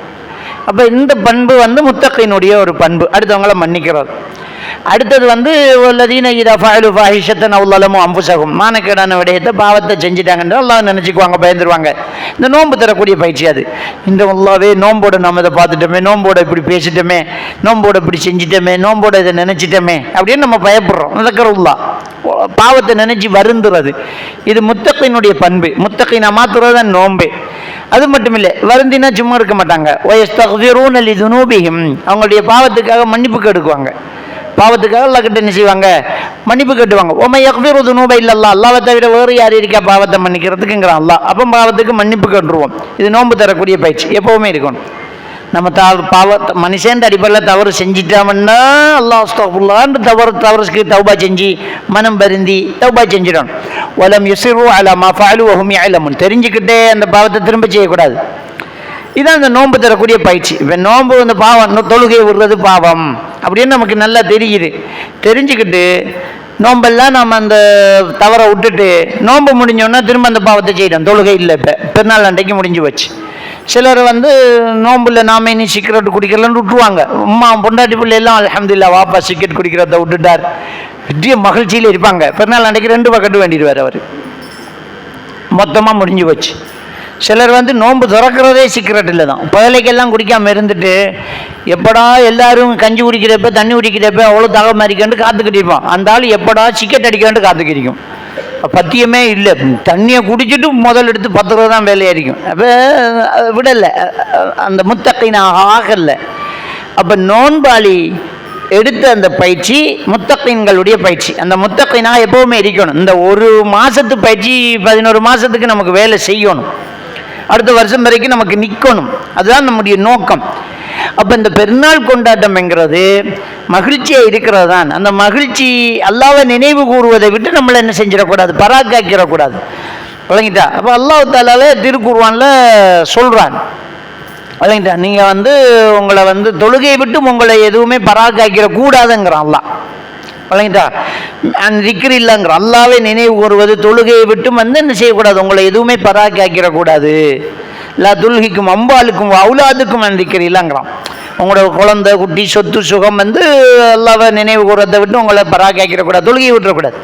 அப்போ இந்த பண்பு முத்தகீனுடைய ஒரு பண்பு, அடுத்தவங்கள மன்னிக்கிறது. அடுத்தது வல்லதீன இதா ஃபஅலு ஃபாஹிஷத்தன் அவ் ஸலமு அன்ஃபுஸஹும், மானக்கேடான விடயத்தை பாவத்தை செஞ்சுட்டாங்கன்ற அல்லாஹ் நினச்சிக்குவாங்க, பயந்துருவாங்க. இந்த நோன்பு தரக்கூடிய பயிற்சி அது. இந்த அல்லாஹ்வே நோம்போட நம்ம இதை பார்த்துட்டோமே, நோம்போட இப்படி பேசிட்டோமே, நோம்போட இப்படி செஞ்சிட்டோமே, நோம்போட இதை நினச்சிட்டோமே அப்படின்னு நம்ம பயப்படுறோம். தக்கருல்லாஹ், பாவத்தை நினச்சி வருந்துறது. இது முத்தகீனுடைய பண்பு. முத்தகீனா மாத்துறது தான் நோம்பு. அது மட்டும் இல்லை, வருந்தினா சும்மா இருக்க மாட்டாங்க. வயஸ்தக்ஃபிரூன லிதுனூபிஹிம், அவங்களுடைய பாவத்துக்காக மன்னிப்பு கேட்டுக்குவாங்க. பாவத்துக்காக அல்லாஹ் கிட்ட என்ன செய்வாங்க? மன்னிப்பு கேட்டுவாங்க. ஒமை யக்ஃபிரு துனூப இல்லல்லாஹ், அல்லாஹ்வை தவிர வேறு யார் இருக்கா பாவத்தை மன்னிக்கிறதுக்குங்கிறான் அல்லாஹ். அப்போ பாவத்துக்கு மன்னிப்பு கேட்டுருவோம். இது நோன்பு தரக்கூடிய பயிற்சி எப்பவுமே இருக்கணும். நம்ம பாவத்தை மனுஷன் அடிப்படையில் தவறு செஞ்சிட்டோம்னா அல்லாஹ் அஸ்தக்ஃபிருல்லாஹ்னு தவறுக்கு தௌபா செஞ்சு மனம் வருந்தி தௌபா செஞ்சிடணும். வலம் யுஸிரு அலா மா ஃபஅலு வஹும் யஅலமுன், தெரிஞ்சுக்கிட்டே அந்த பாவத்தை திரும்ப செய்யக்கூடாது. இதான் அந்த நோன்பு தரக்கூடிய பயிற்சி. இப்போ நோன்பு அந்த பாவம், தொழுகை விடுறது பாவம் அப்படின்னு நமக்கு நல்லா தெரியுது. தெரிஞ்சுக்கிட்டு நோம்பெல்லாம் நம்ம அந்த தவறை விட்டுட்டு நோன்பு முடிஞ்சோன்னா திரும்ப அந்த பாவத்தை செய்யணும். தொழுகை இல்லை, இப்போ பெருநாள் அன்றைக்கு முடிஞ்சு வச்சு. சிலர் நோம்புல நாம இனி சிகரெட் குடிக்கிறலன்னு விட்டுருவாங்க. அம்மா பொண்டாட்டி பிள்ளையெல்லாம் அல்ஹம்துலில்லாஹ் வாப்பா சிகரெட் குடிக்கிறத விட்டுட்டார், பெரிய மகிழ்ச்சியில் இருப்பாங்க. பெருநாள் அன்றைக்கு 2 பக்கெட்டு வேண்டிடுவார் அவர், மொத்தமாக முடிஞ்சு வச்சு. சிலர் நோன்பு திறக்கிறதே சிகரெட்டில் தான். பகலைக்கெல்லாம் குடிக்காமல் இருந்துட்டு எப்படா எல்லாரும் கஞ்சி குடிக்கிறப்ப தண்ணி குடிக்கிறப்ப அவ்வளோ தாகம் மாறிக்கண்டு காத்துக்கிட்டு இருப்பான். அந்த ஆள் எப்படா சிக்கெட் அடிக்காண்டு காத்துக்கிறிக்கும். பத்தியமே இல்லை, தண்ணியை குடிச்சிட்டு முதல் எடுத்து பத்துறது தான் வேலையாയിരിக்கும். அப்போ விடலை, அந்த முத்தக்கினாக ஆகலை. அப்போ நோன்பாளி எடுத்த அந்த பயிற்சி முத்தகீன்களுடைய பயிற்சி. அந்த முத்தகீனா எப்போவுமே இருக்கணும். இந்த ஒரு மாதத்து பயிற்சி 11 மாதத்துக்கு நமக்கு வேலை செய்யணும், அடுத்த வருஷம் வரைக்கும் நமக்கு நிற்கணும். அதுதான் நம்முடைய நோக்கம். அப்போ இந்த பெருநாள் கொண்டாட்டம்ங்கிறது மகிழ்ச்சியாக இருக்கிறது தான். அந்த மகிழ்ச்சி அல்லாஹ்வை நினைவு கூறுவதை விட்டு நம்மளை என்ன செஞ்சிடக்கூடாது, பராக்காக்கிடக்கூடாது. விளங்கிட்டா? அப்போ அல்லாஹ் தஆலா திருக்குர்ஆனில் சொல்கிறான், விளங்கிட்டா, நீங்கள் உங்களை தொழுகையை விட்டு உங்களை எதுவுமே பராக்காக்கிடக்கூடாதுங்கிறான் அல்லாஹ். விளங்கிட்டா? திக்ர் இல்லைங்கிற அல்லாஹ்வை நினைவு கூறுவது, தொழுகையை விட்டும் என்ன செய்யக்கூடாது, உங்களை எதுவுமே பராக்காக்கிடக்கூடாது. லா துல்ஹிக்கும் அம்பாலுக்கும் அவுலாதுக்கும் திக்ர் இல்லைங்கிறான். உங்களோட குழந்தை குட்டி சொத்து சுகம் அல்லாஹ்வை நினைவு கூறதை விட்டு உங்களை பராக்காக்கிடக்கூடாது, தொழுகையை விட்டுறக்கூடாது.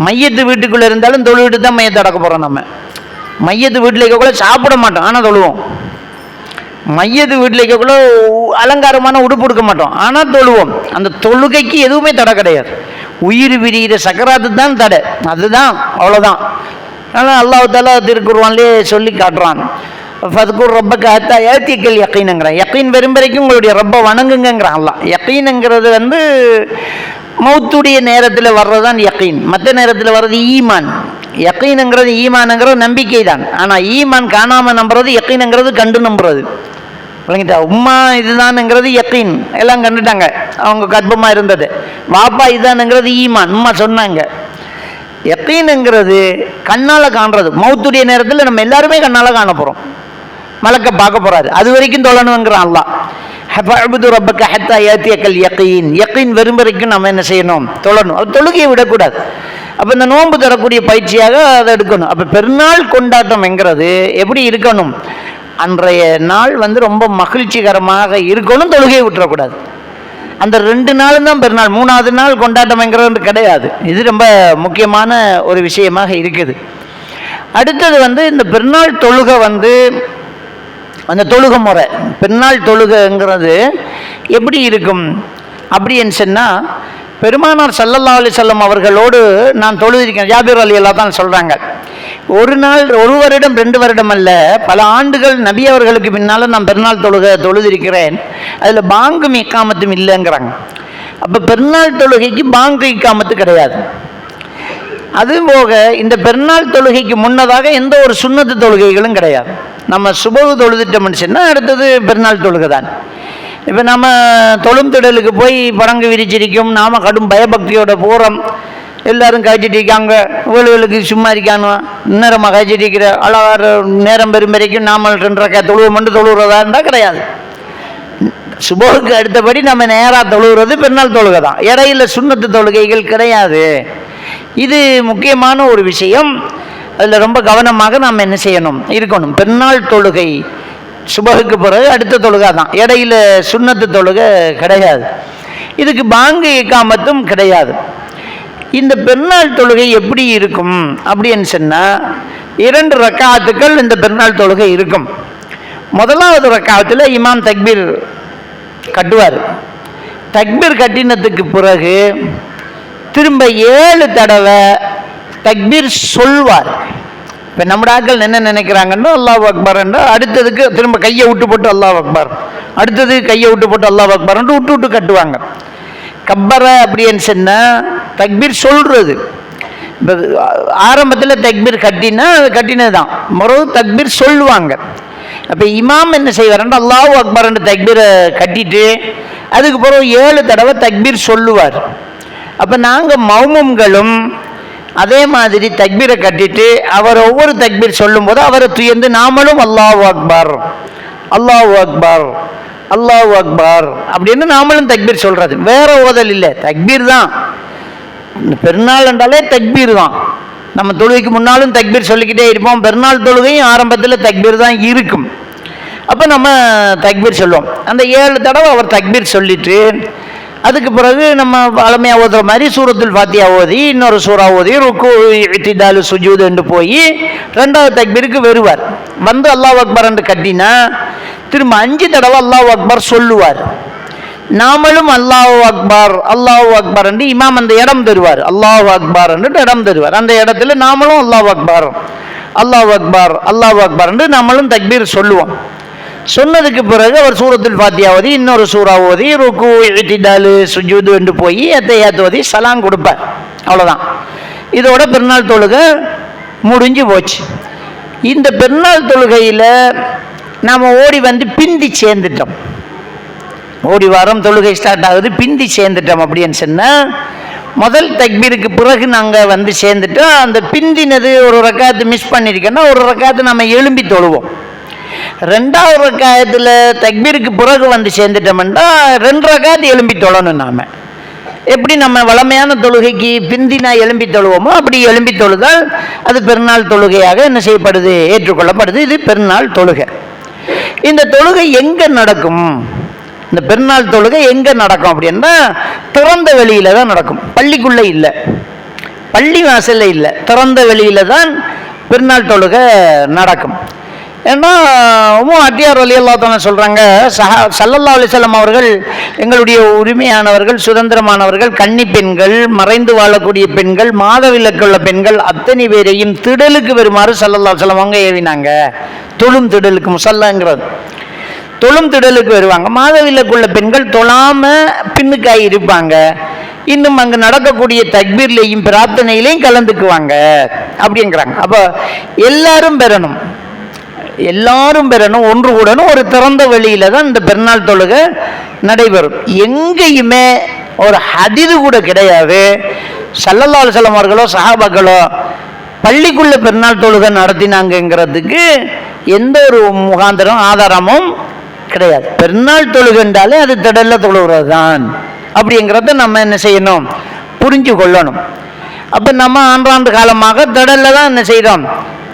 மையத்து வீட்டுக்குள்ளே இருந்தாலும் தொழுவிட்டு தான் மையத்தை அடக்க போகிறோம். நம்ம மையத்து வீட்டில் இருக்கக்குள்ள சாப்பிட மாட்டோம், ஆனால் தொழுவோம். மையத்து வீட்டில் இருக்கக்குள்ள அலங்காரமான உடுப்பு கொடுக்க மாட்டோம், ஆனால் தொழுவோம். அந்த தொழுகைக்கு எதுவுமே தடை கிடையாது. உயிர் விரிகிற சக்கராத்து தான் தடை, அதுதான், அவ்வளோதான். ஆனால் அல்லாஹ் தஆலா திருக்குர்ஆனிலே சொல்லி காட்டுறான், ஃபத்குர் ரப்பக ஹத்தா யாத்தியக்கல் யகீனுங்கிறான். யகீன் வரும் வரைக்கும் உங்களுடைய ரப்பை வணங்குங்கிறான் அல்லாஹ். யகீனுங்கிறது மௌத்துடைய நேரத்தில் வர்றது தான் யகீன், மற்ற நேரத்தில் வர்றது ஈமான். யகீனுங்கிறது ஈமானுங்கிறது நம்பிக்கை தான். ஆனால் ஈமான் காணாமல் நம்புறது, யகீனுங்கிறது கண்டு நம்புறது. விளங்கிட்டா? உம்மா இதுதானுங்கிறது யகீன், எல்லாம் கண்டுட்டாங்க, அவங்க கர்ப்பமாக இருந்தது. வாப்பா இதுதானுங்கிறது ஈமான், உம்மா சொன்னாங்க. யகீனுங்கிறது கண்ணால் காண்றது. மௌத்துடைய நேரத்தில் நம்ம எல்லாருமே கண்ணால் காண போகிறோம், மலக்க பார்க்க போகிறாரு, அது வரைக்கும் தொழணுங்கிறான் அல்லாஹ். ஃபஅபுது ரப்பக ஹத்தா யாத்தியக்கல் யகீன். யகீன் வரும் வரைக்கும் நம்ம என்ன செய்யணும், தொழணும். அது தொழுகையை விடக்கூடாது. அப்போ இந்த நோன்பு தரக்கூடிய பயிற்சியாக அதை எடுக்கணும். அப்போ பெருநாள் கொண்டாட்டம்ங்கிறது எப்படி இருக்கணும், அன்றைய நாள் ரொம்ப மகிழ்ச்சிகரமாக இருக்கணும், தொழுகையை விட்டுறக்கூடாது. அந்த 2 நாளும் தான் பெருநாள், 3ஆவது நாள் கொண்டாட்டம்ங்கிறது கிடையாது. இது ரொம்ப முக்கியமான ஒரு விஷயமாக இருக்குது. அடுத்தது இந்த பெருநாள் தொழுகை அந்த தொழுகை முறை, பெருநாள் தொழுகைங்கிறது எப்படி இருக்கும் அப்படின்னு சொன்னால், பெருமானார் ஸல்லல்லாஹு அலைஹி வஸல்லம் அவர்களோடு நான் தொழுதிருக்கேன். ஜாபிர் ரலியல்லாஹு தான் சொல்கிறாங்க, ஒரு நாள், 1 வருடம் 2 வருடம் அல்ல, பல ஆண்டுகள் நபி அவர்களுக்கு பின்னால் நான் பெருநாள் தொழுதிருக்கிறேன். அதில் பாங்கும் இக்காமத்தும் இல்லைங்கிறாங்க. அப்போ பெருநாள் தொழுகைக்கு பாங்கு இக்காமத்து கிடையாது. அதுபோக இந்த பெருநாள் தொழுகைக்கு முன்னதாக எந்த ஒரு சுன்னத்து தொழுகைகளும் கிடையாது. நம்ம சுபஹ் தொழுதுட்டோம்னு சொன்னால் அடுத்தது பெருநாள் தொழுகை தான். இப்போ நம்ம தொழும் திடலுக்கு போய் படங்கு விரிச்சிருக்கும், நாம் கடும் பயபக்தியோட போகிறோம், எல்லோரும் கழிச்சிட்டு இருக்காங்க, வேலுகளுக்கு சும்மா இருக்கானோ, நேரமாக கழிச்சிட்டு இருக்கிற அழகார நேரம் பெரும் வரைக்கும் நாம 2 ரக்காத் தொழுவோம் மட்டும் தொழுகிறதா இருந்தால் கிடையாது. சுபஹுக்கு அடுத்தபடி நம்ம நேராக தொழுகிறது பெருநாள் தொழுகை தான், இடையில சுன்னத்து தொழுகைகள் கிடையாது. இது முக்கியமான ஒரு விஷயம். அதில் ரொம்ப கவனமாக நாம் என்ன செய்யணும், இருக்கணும். பெருநாள் தொழுகை சுபஹுக்கு பிறகு அடுத்த தொழுகை தான், இடையில சுன்னத்து தொழுகை கிடையாது. இதுக்கு பாங்கு இக்காமத்தும் கிடையாது. இந்த பெருநாள் தொழுகை எப்படி இருக்கும் அப்படின்னு சொன்னால், 2 ரக்காத்துக்கள் இந்த பெருநாள் தொழுகை இருக்கும். முதலாவது ரக்காத்தில் இமாம் தக்பீர் கட்டுவார். தக்பீர் கட்டினத்துக்கு பிறகு திரும்ப 7 தடவை தக்பீர் சொல்வார். இப்போ நம்ம ஆட்கள் என்ன நினைக்கிறாங்கன்னா அல்லாஹ் அக்பர் என்றால் அடுத்ததுக்கு திரும்ப கையை விட்டு போட்டு அல்லாஹ் அக்பர், அடுத்தது கையை விட்டு போட்டு அல்லாஹ் அக்பர் விட்டு விட்டு கட்டுவாங்க. கப்பர அப்படின்னு சொன்னால் தக்பீர் சொல்கிறது. இப்போ ஆரம்பத்தில் தக்பீர் கட்டினது தான், மறுபடியும் தக்பீர் சொல்லுவாங்க. அப்போ இமாம் என்ன செய்வார்னா அல்லாஹ் அக்பர் என்று தக்பீரை கட்டிட்டு அதுக்கு பிறகு 7 தடவை தக்பீர் சொல்லுவார். அப்போ நாங்கள் மௌமும்களும் அதே மாதிரி தக்பீரை கட்டிட்டு அவர் ஒவ்வொரு தக்பீர் சொல்லும்போது அவரை துயர்ந்து நாமளும் அல்லாஹ் அக்பர் அல்லாஹ் அக்பர் அல்லாஹ் அக்பர் அப்படின்னு நாமளும் தக்பீர் சொல்கிறது. வேற ஓதல் இல்லை, தக்பீர் தான். பெருநாள் என்றாலே தக்பீர் தான். நம்ம தொழுகைக்கு முன்னாலும் தக்பீர் சொல்லிக்கிட்டே இருப்போம். பெருநாள் தொழுகையும் ஆரம்பத்தில் தக்பீர் தான் இருக்கும். அப்போ நம்ம தக்பீர் சொல்லுவோம். அந்த 7 தடவை அவர் தக்பீர் சொல்லிட்டு அதுக்கு பிறகு நம்ம வளமையாக ஓதுற மாதிரி சூரத்துல் ஃபாத்தியா ஓதி இன்னொரு சூறா ஓதி ருக்கு இத்திதாலு சுஜூத் என்று போய் 2வது தக்பீருக்கு வருவார். வந்து அல்லாஹ் அக்பர் என்று கட்டினா திரும்ப 5 தடவை அல்லாஹ் அக்பர் சொல்லுவார். நாமளும் அல்லாஹ் அக்பர் அல்லாஹ் அக்பர் என்று இமாம் அந்த இடம் தருவார். அல்லாஹ் அக்பர் என்று இடம் தருவார். அந்த இடத்துல நாமளும் அல்லாஹ் அக்பர் அல்லாஹ் அக்பர் அல்லாஹ் அக்பர் என்று நாமளும் தக்பீர் சொல்லுவோம். சொன்னதுக்கு பிறகு அவர் சூரத்துல் ஃபாத்தியா ஓதி இன்னொரு சூறா ஓதி ருக்கு இத்திதாலு சுஜூது என்று போய் அத்தையாத்து ஓதி சலாம் கொடுப்பார். அவ்வளோதான். இதோட பெருநாள் தொழுகை முடிஞ்சு போச்சு. இந்த பெருநாள் தொழுகையில் நாம் ஓடி வந்து பிந்தி சேர்ந்துட்டோம். ஓடி வாரம் தொழுகை ஸ்டார்ட் ஆகுது, பிந்தி சேர்ந்துட்டோம் அப்படின்னு சொன்னால் முதல் தக்பீருக்கு பிறகு நாங்கள் வந்து சேர்ந்துட்டோம். அந்த பிந்தினது ஒரு ரக்காத்து மிஸ் பண்ணியிருக்கோன்னா ஒரு ரக்காத்து நம்ம எழும்பி தொழுவோம். 2வது ரக்காயத்தில் தக்பீருக்கு பிறகு வந்து சேர்ந்துட்டோம்னா 2 ரக்காத்து எழும்பி தொழணும். நாம் எப்படி நம்ம வளமையான தொழுகைக்கு பிந்தினா எழும்பி தொழுவோமோ அப்படி எழும்பி தொழுதால் அது பெருநாள் தொழுகையாக என்ன செய்யப்படுது, ஏற்றுக்கொள்ளப்படுது. இது பெருநாள் தொழுகை. இந்த தொழுகை எங்கே நடக்கும்? இந்த பெருநாள் தொழுகை எங்கே நடக்கும் அப்படின்னா திறந்த வெளியில் தான் நடக்கும். பள்ளிக்குள்ளே இல்லை, பள்ளி வாசலில் இல்லை, திறந்த வெளியில் தான் பெருநாள் தொழுகை நடக்கும். ஏன்னா அட்டியார் ரலியல்லாஹு தஆலா சொல்கிறாங்க, ஸல்லல்லாஹு அலைஹி வஸல்லம் அவர்கள் எங்களுடைய உரிமையானவர்கள், சுதந்திரமானவர்கள், கன்னி பெண்கள், மறைந்து வாழக்கூடிய பெண்கள், மாதவிலக்குள்ள பெண்கள் அத்தனை பேரையும் திடலுக்கு வருமாறு ஸல்லல்லாஹு அலைஹி வஸல்லம் அவங்க ஏவினாங்க. தொழும் திடலுக்கு முசல்லாங்கிறது தொழும் திடலுக்கு வருவாங்க. மாதவிலக்குள்ள பெண்கள் தொழாமல் பின்னுக்காய் இருப்பாங்க. இன்னும் அங்கே நடக்கக்கூடிய தக்பீர்லையும் பிரார்த்தனையிலையும் கலந்துக்குவாங்க அப்படிங்கிறாங்க. அப்போ எல்லாரும் பெறணும், ஒன்று கூடணும். ஒரு திறந்த வெளியில் தான் இந்த பெருநாள் தொழுகை நடைபெறும். எங்கேயுமே ஒரு ஹதீது கூட கிடையாது ஸல்லல்லாஹு அலைஹி வஸல்லம் அவர்களோ சஹாபாக்களோ பள்ளிக்குள்ள பெருநாள் தொழுகை நடத்தினாங்கிறதுக்கு எந்த ஒரு முகாந்திரம் ஆதாரமும் கிடையாது. பெருநாள் தொழுகைன்றாலே அது திடல்ல தொழுகிறது தான் அப்படிங்கிறத நம்ம என்ன செய்யணும், புரிஞ்சு கொள்ளணும். அப்போ நம்ம ஆண்டாண்டு காலமாக திடல்ல தான் என்ன செய்கிறோம்,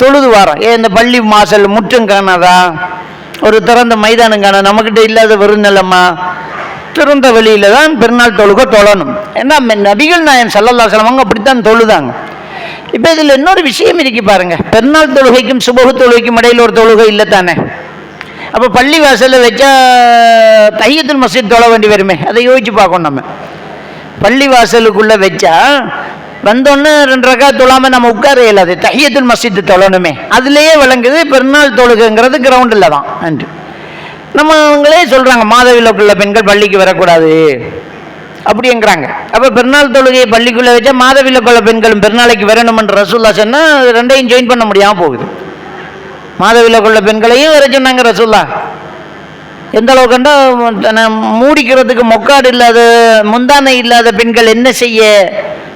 தொழுது வரோம். இந்த பள்ளி வாசல் முற்றும் காணாதா, ஒரு திறந்த மைதானம் காண நம்மக்கிட்ட இல்லாத வெறும் நிலமா, திறந்த வெளியில் தான் பெருநாள் தொழுகை தொழணும். ஏன்னா நபிகள் நாயகம் ஸல்லல்லாஹு அலைஹி வஸல்லம் அப்படித்தான் தொழுதாங்க. இப்போ இதில் இன்னொரு விஷயம் இருக்கு பாருங்க, பெருநாள் தொழுகைக்கும் சுபஹு தொழுகைக்கும் இடையில் ஒரு தொழுகை இல்லை தானே. அப்போ பள்ளி வாசலில் வச்சா தஹியத்துல் மஸ்ஜித் தொழ வேண்டி வருமே, அதை யோசிச்சு பார்க்கணும். நம்ம பள்ளி வாசலுக்குள்ளே வச்சா வந்தோன்னு 2 ரக்காத் தொழாமல் நம்ம உட்கார இயலாது, தஹியத்துல் மஸ்ஜித் தொழணுமே. அதுலேயே விளங்குது பெருநாள் தொழுகைங்கிறது கிரவுண்டில் தான் அன்று. நம்ம அவங்களே சொல்கிறாங்க மாதவிலக்குள்ள பெண்கள் பள்ளிக்கு வரக்கூடாது அப்படிங்கிறாங்க. அப்போ பெருநாள் தொழுகையை பள்ளிக்குள்ளே வச்சா மாதவிலக்குள்ள பெண்களும் பெருநாளைக்கு வரணுமென்ற ரசூலுல்லாஹ் சொன்னால் 2ஐயும் ஜாயின் பண்ண முடியாமல் போகுது. மாதவிலக்குள்ள பெண்களையும் வர சொன்னாங்க ரசூலுல்லாஹ். எந்த அளவுக்குண்டா மூடிக்கிறதுக்கு மொக்காடு இல்லாத முந்தானை இல்லாத பெண்கள் என்ன செய்ய,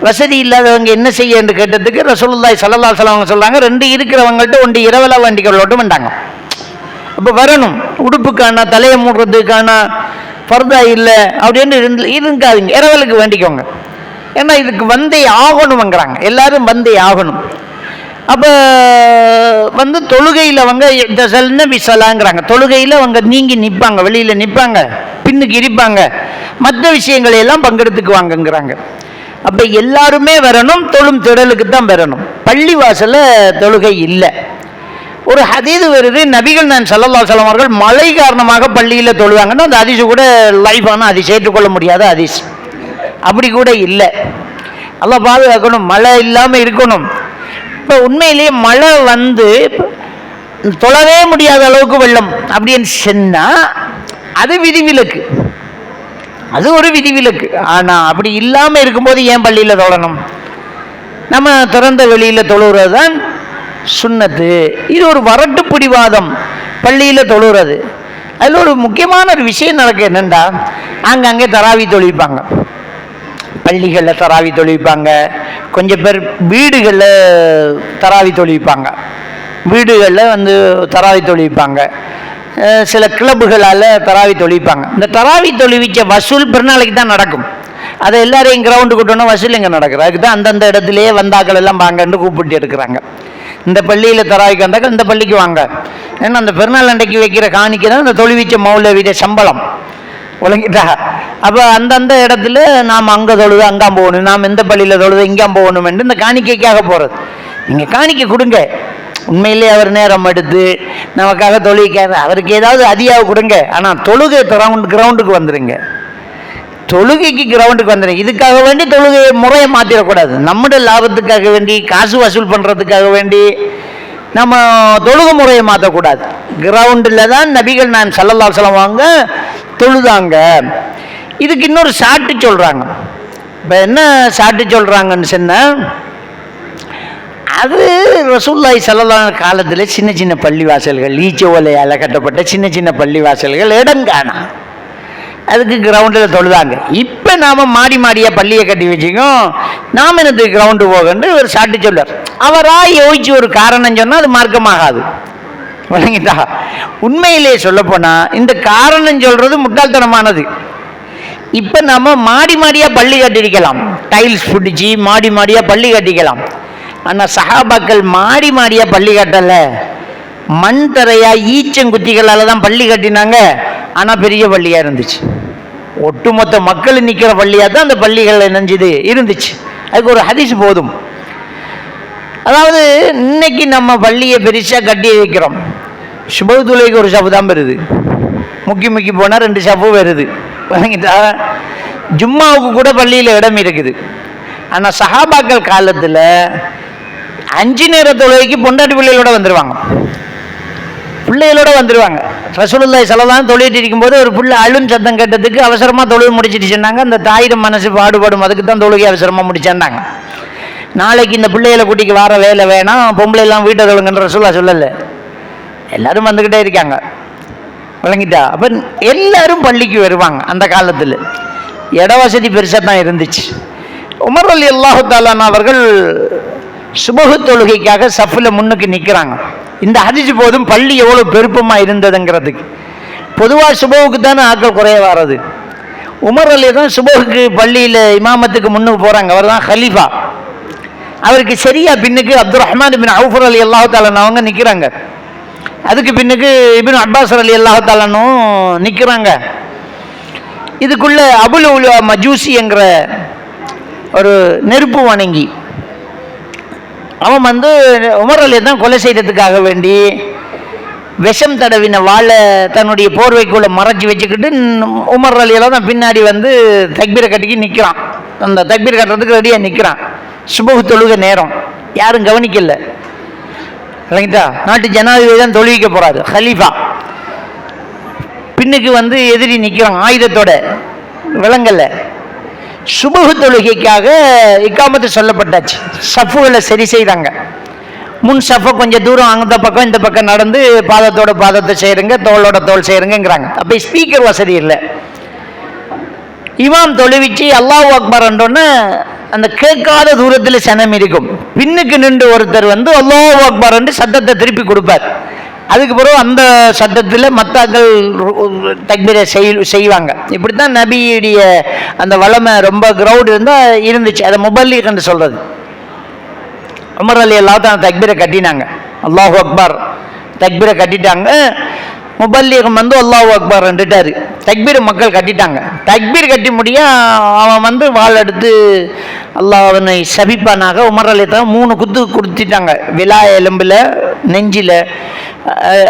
வசதி இல்லாதவங்க என்ன செய்ய என்று கேட்டதுக்கு ரசூலுல்லாஹி ஸல்லல்லாஹு அலைஹி வஸல்லம் சொல்றாங்க, 2 இருக்கிறவங்கள்ட்ட 1 இரவலா வேண்டிக்கொள்ளட்டும் வேண்டாங்க. அப்போ வரணும், உடுப்புக்கான தலையை மூடுறதுக்கான ஃபர்தா இல்லை அப்படின்னு இருக்காதுங்க, இரவலுக்கு வேண்டிக்கோங்க. ஏன்னா இதுக்கு வந்தே ஆகணுங்கிறாங்க, எல்லாரும் வந்தே ஆகணும். அப்போ தொழுகையில் அவங்க தசல்ன விசலாங்கிறாங்க, தொழுகையில் அவங்க நீங்கி நிற்பாங்க, வெளியில் நிற்பாங்க, பின்னுக்கு இருப்பாங்க, மற்ற விஷயங்களையெல்லாம் பங்கெடுத்துக்குவாங்கங்கிறாங்க. அப்போ எல்லாருமே வரணும், தொழும் திடலுக்கு தான் வரணும். பள்ளி வாசலில் தொழுகை இல்லை. ஒரு ஹதீது வருது, நபிகள் நான் ஸல்லல்லாஹு அலைஹி வஸல்லம் அவர்கள் மழை காரணமாக பள்ளியில் தொழுவாங்கன்னா அந்த ஹதீஸ் கூட லைஃபான ஹதீஸ், ஏற்றுக்கொள்ள முடியாத ஹதீஸ். அப்படி கூட இல்லை. அல்லாஹ் பாதுகாக்கணும், மழை இல்லாமல் இருக்கணும். இப்போ உண்மையிலேயே மழை வந்து தொழவே முடியாத அளவுக்கு வெள்ளம் அப்படின்னு சொன்னால் அது விதிவிலக்கு, அது ஒரு விதிவிலக்கு. ஆனால் அப்படி இல்லாமல் இருக்கும்போது ஏன் பள்ளியில் தொழணும்? நம்ம திறந்த வெளியில் தொழுகிறது தான் சுன்னத்து. இது ஒரு வரட்டு பிடிவாதம் பள்ளியில் தொழுகிறது. அதில் ஒரு முக்கியமான ஒரு விஷயம் நடக்கு என்னென்னா, அங்கங்கே தராவி தொழிப்பாங்க, பள்ளிகளில் தராவி தொழிப்பாங்க, கொஞ்சம் பேர் வீடுகளில் தராவி தொழிப்பாங்க, வீடுகளில் வந்து தராவி தொழிப்பாங்க, சில கிளப்புகளால் தராவி தொழிப்பாங்க. இந்த தராவி தொழிவிச்ச வசூல் பிறநாளைக்கு தான் நடக்கும். அதை எல்லாரையும் கிரவுண்டு கூட்டணும், வசூல் எங்கே நடக்குது? அதுக்கு தான் அந்தந்த இடத்துலையே வந்தாக்கள் எல்லாம் வாங்கன்னு கூப்பிட்டு எடுக்கிறாங்க. இந்த பள்ளியில் தராவிக்கு வந்தாக்க இந்த பள்ளிக்கு வாங்க, ஏன்னா அந்த பெருநாள் அன்றைக்கு வைக்கிற காணிக்கை தான் இந்த தொழிவிச்ச மௌலவிட சம்பளம், விளங்கிட்டா? அப்போ அந்தந்த இடத்துல நாம் அங்கே தொழுது அங்காம் போகணும், நாம் எந்த பள்ளியில் தொழுது இங்காம் போகணும் என்று இந்த காணிக்கைக்காக போகிறது. நீங்கள் காணிக்கை கொடுங்க, உண்மையிலே அவர் நேரம் எடுத்து நமக்காக தொழுகைக்காக அவருக்கு ஏதாவது அதிகாக கொடுங்க. ஆனால் தொழுகை கிரவுண்டுக்கு வந்துடுங்க, தொழுகைக்கு கிரவுண்டுக்கு வந்துடுங்க. இதுக்காக வேண்டி தொழுகை முறையை மாற்றிடக்கூடாது. நம்முடைய லாபத்துக்காக வேண்டி, காசு வசூல் பண்ணுறதுக்காக வேண்டி நம்ம தொழுகை முறையை மாற்றக்கூடாது. கிரவுண்டில் தான் நபிகள் நான் ஸல்லல்லாஹு அலைஹி வஸல்லம் வாங்க தொழுதாங்க. இதுக்கு இன்னொரு சாட்டு சொல்கிறாங்க. இப்போ என்ன சாட்டு சொல்கிறாங்கன்னு சொன்னால், அது ரசூலுல்லாஹி ஸல்லல்லாஹு அலைஹி காலத்தில் சின்ன சின்ன பள்ளிவாசல்கள், ஈச்ச ஓலையால் கட்டப்பட்ட சின்ன சின்ன பள்ளிவாசல்கள் இடங்கானா, அதுக்கு கிரவுண்டில் தொழுதாங்க. இப்போ நாம் மாடி மாடியாக பள்ளியை கட்டி வச்சுக்கோம், நாம் என்னது கிரவுண்டு போகன்னு ஒரு சாட்டு சொல்வார். அவராக யோசிச்சு ஒரு காரணம் சொன்னால் அது மார்க்கமாகாது, விளங்கிட்டா? உண்மையிலே சொல்லப்போனால் இந்த காரணம் சொல்கிறது முட்டாள்தனமானது. இப்போ நம்ம மாடி மாடியாக பள்ளி கட்டிருக்கலாம், டைல்ஸ் பிடிச்சி மாடி மாடியாக பள்ளி கட்டிக்கலாம். ஆனால் சஹாபாக்கள் மாடி மாடியாக பள்ளி கட்டலை, மண் தரையாக ஈச்சங்குத்திகளால் தான் பள்ளி கட்டினாங்க. ஆனால் பெரிய பள்ளியாக இருந்துச்சு, ஒட்டுமொத்த மக்கள் நிற்கிற பள்ளியாக தான் அந்த பள்ளிகள் நெஞ்சுது இருந்துச்சு. அதுக்கு ஒரு ஹதீஸ் போதும். அதாவது இன்னைக்கு நம்ம பள்ளியை பெருசாக கட்டி வைக்கிறோம், சுபத்துலைக்கு ஒரு சப்பு தான் வருது, முக்கி போனால் 2 சப்பு வருது, வாங்கிட்டா? ஜும்மாவுக்கு கூட பள்ளியில் இடம் இருக்குது. ஆனால் சஹாபாக்கள் காலத்தில் 5 நேர தொழுகைக்கு பொண்டாட்டி பிள்ளைகளோட வந்துடுவாங்க, பிள்ளைகளோட வந்துடுவாங்க. ரசூலுல்லாஹி ஸல்லல்லாஹு தொழுகிட்டு இருக்கும்போது ஒரு பிள்ளை அழுன் சத்தம் கேட்டதுக்கு அவசரமாக தொழுகை முடிச்சுட்டு சொன்னாங்க. அந்த தாயிரம் மனசு பாடுபடும், அதுக்கு தான் தொழுகை அவசரமாக முடிச்சாண்டாங்க. நாளைக்கு இந்த பிள்ளைகளை கூட்டிக்கு வர வேலை வேணாம், பொம்பளை எல்லாம் வீட்டை தொழுங்கன்ற ரசூலுல்லாஹ் சொல்லலை, எல்லாரும் வந்துக்கிட்டே இருக்காங்க, விளங்கிட்டா? அப்போ எல்லாரும் பள்ளிக்கு வருவாங்க. அந்த காலத்தில் இட வசதி பெருசாக தான் இருந்துச்சு. உமர் ரலியல்லாஹு தஆலா அவர்கள் சுபஹு தொழுகைக்காக சஃபில் முன்னுக்கு நிற்கிறாங்க. இந்த ஹதீஸ் போதும் பள்ளி எவ்வளோ பெருப்பமாக இருந்ததுங்கிறதுக்கு. பொதுவாக சுபஹுக்கு தானே ஆட்கள் குறைய வர்றது. உமர் அலி தான் சுபஹுக்கு பள்ளியில் இமாமத்துக்கு முன்னுக்கு போகிறாங்க, அவர் தான் ஹலீஃபா. அவருக்கு சரியா பின்னுக்கு அப்துல் ரஹ்மான் இப்னு அவுஃப் ரலியல்லாஹு தஆலா அவங்க நிற்கிறாங்க. அதுக்கு பின்னுக்கு இப்னு அப்பாஸ் ரலியல்லாஹு தஆலாவும் நிற்கிறாங்க. இதுக்குள்ள அபுல் உலா மஜூசி என்கிற ஒரு நெருப்பு வணங்கி அவன் வந்து உமர் அலியை தான் கொலை செய்யறதுக்காக வேண்டி விஷம் தடவின வாழை தன்னுடைய போர்வைக்குள்ளே மறைச்சி வச்சுக்கிட்டு உமர் அலியெல்லாம் தான் பின்னாடி வந்து தக்பீரை கட்டிக்கி நிற்கிறான். அந்த தக்பீர் கட்டுறதுக்கு ரெடியாக நிற்கிறான். சுபஹ் தொழுகை நேரம், யாரும் கவனிக்கல, இல்லைங்களா? நாட்டு ஜனாதிபதி தான் தொழுவிக்க போகிறாரு, ஹலீஃபா. பின்னுக்கு வந்து எதிரி நிற்கிறான் ஆயுதத்தோட, விலங்கல்ல. சுபஹ் தொழுகைக்காக இக்காமத்து சொல்லப்பட்டாச்சு. சஃப்புகளை சரி செய்தாங்க. முன் சஃபை கொஞ்சம் தூரம் அந்த பக்கம் இந்த பக்கம் நடந்து பாதத்தோட பாதத்தை செய்யுங்க, தோளோட தோல் செய்யுங்கிறாங்க. அப்போ ஸ்பீக்கர் வசதி இல்லை. இமாம் தொழுவிச்சு அல்லாஹ் அக்பர் என்றோன்னு அந்த கேட்காத தூரத்தில் சனம் இருக்கும். பின்னுக்கு நின்று ஒருத்தர் வந்து அல்லாஹ் அக்பர் என்று சத்தத்தை திருப்பி கொடுப்பார். அதுக்கு பிறகு அந்த சத்தத்தில் மத்தாக்கள் தக்பீரை செய்வாங்க. இப்படி தான் நபியுடைய அந்த வளமை ரொம்ப கிரௌட் இருந்தால் இருந்துச்சு. அதை முபல்லிக் என்று சொல்கிறது. உமர் அலி அல்லாஹ் தான் தக்பீரை கட்டினாங்க, அல்லாஹு அக்பர் தக்பீரை கட்டிட்டாங்க. முபல்லிகம் வந்து அல்லாஹு அக்பர் ரெண்டுட்டாரு. தக்பீர் மக்கள் கட்டிட்டாங்க. தக்பீர் கட்டி முடிய அவன் வந்து வாள் எடுத்து அல்லாஹ் அவனை சபிப்பானாக. உமர் அலி தான் 3 குத்து கொடுத்துட்டாங்க. விலா எலும்பில், நெஞ்சில்,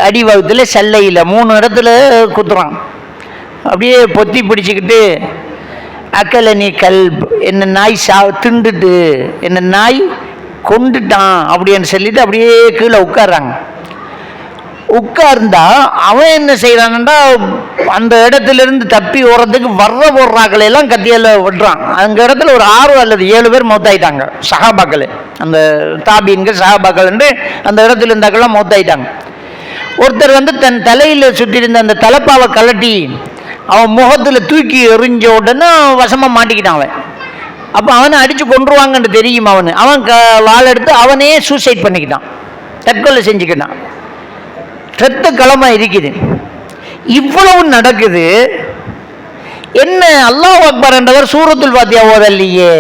அடிவகத்தில், செல்லையில் 3 இடத்துல குத்துறான். அப்படியே பொத்தி பிடிச்சிக்கிட்டு அக்கலை நீ கல்ப், என்ன நாய் திண்டுட்டு, என்ன நாய் கொண்டுட்டான் அப்படின்னு சொல்லிட்டு அப்படியே கீழே உட்கார்றாங்க. உட்கார்ந்தா அவன் என்ன செய்யறான்டா, அந்த இடத்துல இருந்து தப்பி ஓடுறதுக்கு போடுறாக்களை எல்லாம் கத்தியால விடுறான். அந்த இடத்துல ஒரு 6 அல்லது 7 பேர் மௌத்தாயிட்டாங்க சஹாபாக்கள். அந்த தாபீன்கள் சஹாபாக்கள் அந்த இடத்துல இருந்தாக்கெல்லாம் மௌத்தாயிட்டாங்க. ஒருத்தர் தன் தலையில சுற்றி இருந்த அந்த தலப்பாவை கலட்டி அவன் முகத்துல தூக்கி எறிஞ்ச உடனே வசமா மாட்டிக்கிட்டான் அவன். அப்போ அவனை அடிச்சு கொண்டுருவாங்கன்னு தெரியும். அவன் வாள் எடுத்து அவனே சூசைட் பண்ணிக்கிட்டான், தற்கொலை செஞ்சுக்கிட்டான். ரத்த களமா இருக்குது. இவ்வளவு நடக்குது. என்ன அல்லாஹ் அக்பர் என்றவர் சூரத்துல் ஃபாத்திஹா ஓதல்லையே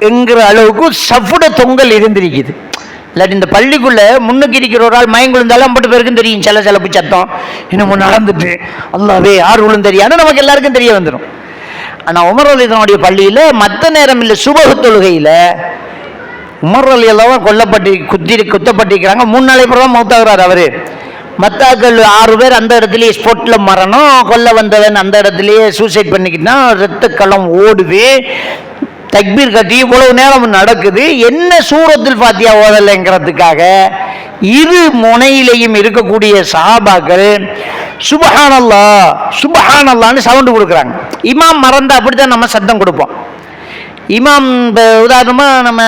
என்கிற அளவுக்கு சஃபுட தொங்கல் இருந்திருக்குது. இல்லாட்டி இந்த பள்ளிக்குள்ள முன்னுக்கு இருக்கிற ஒரு ஆள் மயங்குழுந்தாலும் 50 பேருக்கும் தெரியும். சிலப்பு சத்தம் இன்னமும் நடந்துட்டு அல்லாவே யார் விழுந்தறியான்னு நமக்கு எல்லாருக்கும் தெரிய வந்துடும். ஆனால் உமர் ரலியல்லாஹு பள்ளியில் மற்ற நேரம் இல்லை, சுபஹ் தொழுகையில் உமர் ரலியல்லாஹு குத்தப்பட்டிருக்கிறாங்க. 3 நாளை பிறகு மௌத்தாகிறார் அவரு. மத்தாக்கள் 6 பேர் அந்த இடத்துலயே ஸ்பாட்டில் மரணம். கொல்ல வந்தவன் அந்த இடத்துலயே சூசைட் பண்ணிக்கிட்டான். ரத்த களம் ஓடுது, தக்பீர் கட்டி இவ்வளவு நேரம் நடக்குது. என்ன சூரத்துல் ஃபாத்திஹா ஓதலைங்கிறதுக்காக இரு முனையிலையும் இருக்கக்கூடிய சஹாபாக்கள் சுப்ஹானல்லாஹ் சுப்ஹானல்லாஹ்னு சவுண்டு கொடுக்குறாங்க. இமாம் மறந்தா அப்படித்தான் நம்ம சத்தம் கொடுப்போம். இமாம் உதாரணமாக நம்ம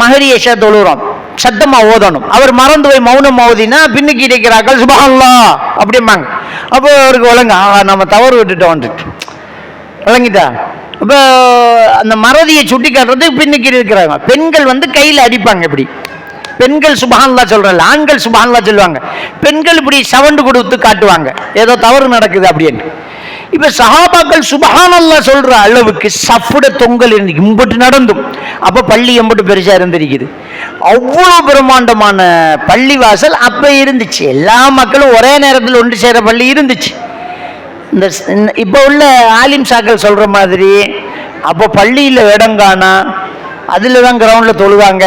மஹரி இஷா தொழுகிறோம், சத்தமாக ஓதணும். அவர் மறந்து போய் மௌனம் ஓதினா பின்னுக்கு இருக்கிறார்கள் சுப்ஹானல்லாஹ் அப்படிம்பாங்க. அப்போ அவருக்கு வழங்க நம்ம தவறு விட்டுட்டோம் விளங்கிட்டா. இப்போ அந்த மறதியை சுட்டி காட்டுறதுக்கு பின்னுக்கு இருக்கிறாங்க. பெண்கள் கையில் அடிப்பாங்க. இப்படி பெண்கள் சுப்ஹானல்லாஹ் சொல்றல, ஆண்கள் சுப்ஹானல்லாஹ் சொல்லுவாங்க. பெண்கள் இப்படி சவுண்டு கொடுத்து காட்டுவாங்க ஏதோ தவறு நடக்குது அப்படின்னு. இப்ப சஹாபாக்கள் சுப்ஹானல்லாஹ் சொல்ற அளவுக்கு சஃபுட தொங்கல் இருந்து இம்பட்டு நடந்தும். அப்ப பள்ளி எம்பட்டு பெருசா இருந்திருக்குது. அவ்வளவு பிரம்மாண்டமான பள்ளி வாசல் அப்ப இருந்துச்சு. எல்லா மக்களும் ஒரே நேரத்தில் ஒன்று சேர பள்ளி இருந்துச்சு. இந்த இப்ப உள்ள ஆலிம் சாக்கள் சொல்ற மாதிரி அப்போ பள்ளியில் இடங்கானா அதுல தான் கிரவுண்ட்ல தொழுவாங்க.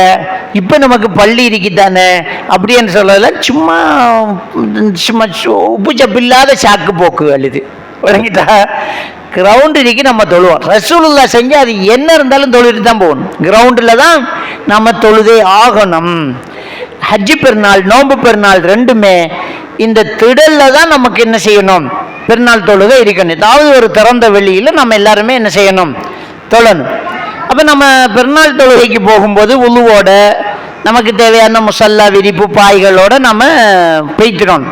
இப்ப நமக்கு பள்ளி இருக்குதானே அப்படின்னு சொல்லல. சும்மா சும்மா உப்பு சப்பு இல்லாத சாக்கு போக்கு அழுது வழங்கிட்டா. கிரவுண்ட் இருக்கு, நம்ம தொழுவோம். ரசூலுல்லாஹ் செஞ்சு அது என்ன இருந்தாலும் தொழுது தான் போகணும். கிரவுண்டில் தான் நம்ம தொழுதே ஆகணும். ஹஜ்ஜி பெருநாள் நோன்பு பெருநாள் ரெண்டுமே இந்த திடல்ல தான் நமக்கு என்ன செய்யணும், பெருநாள் தொழுகை இருக்கணும். ஏதாவது ஒரு திறந்த வெளியில் நம்ம எல்லாருமே என்ன செய்யணும், தொழணும். அப்போ நம்ம பெருநாள் தொழுகைக்கு போகும்போது உளுவோட நமக்கு தேவையான முசல்லா விரிப்பு பாய்களோட நம்ம போய்க்கிறோம்.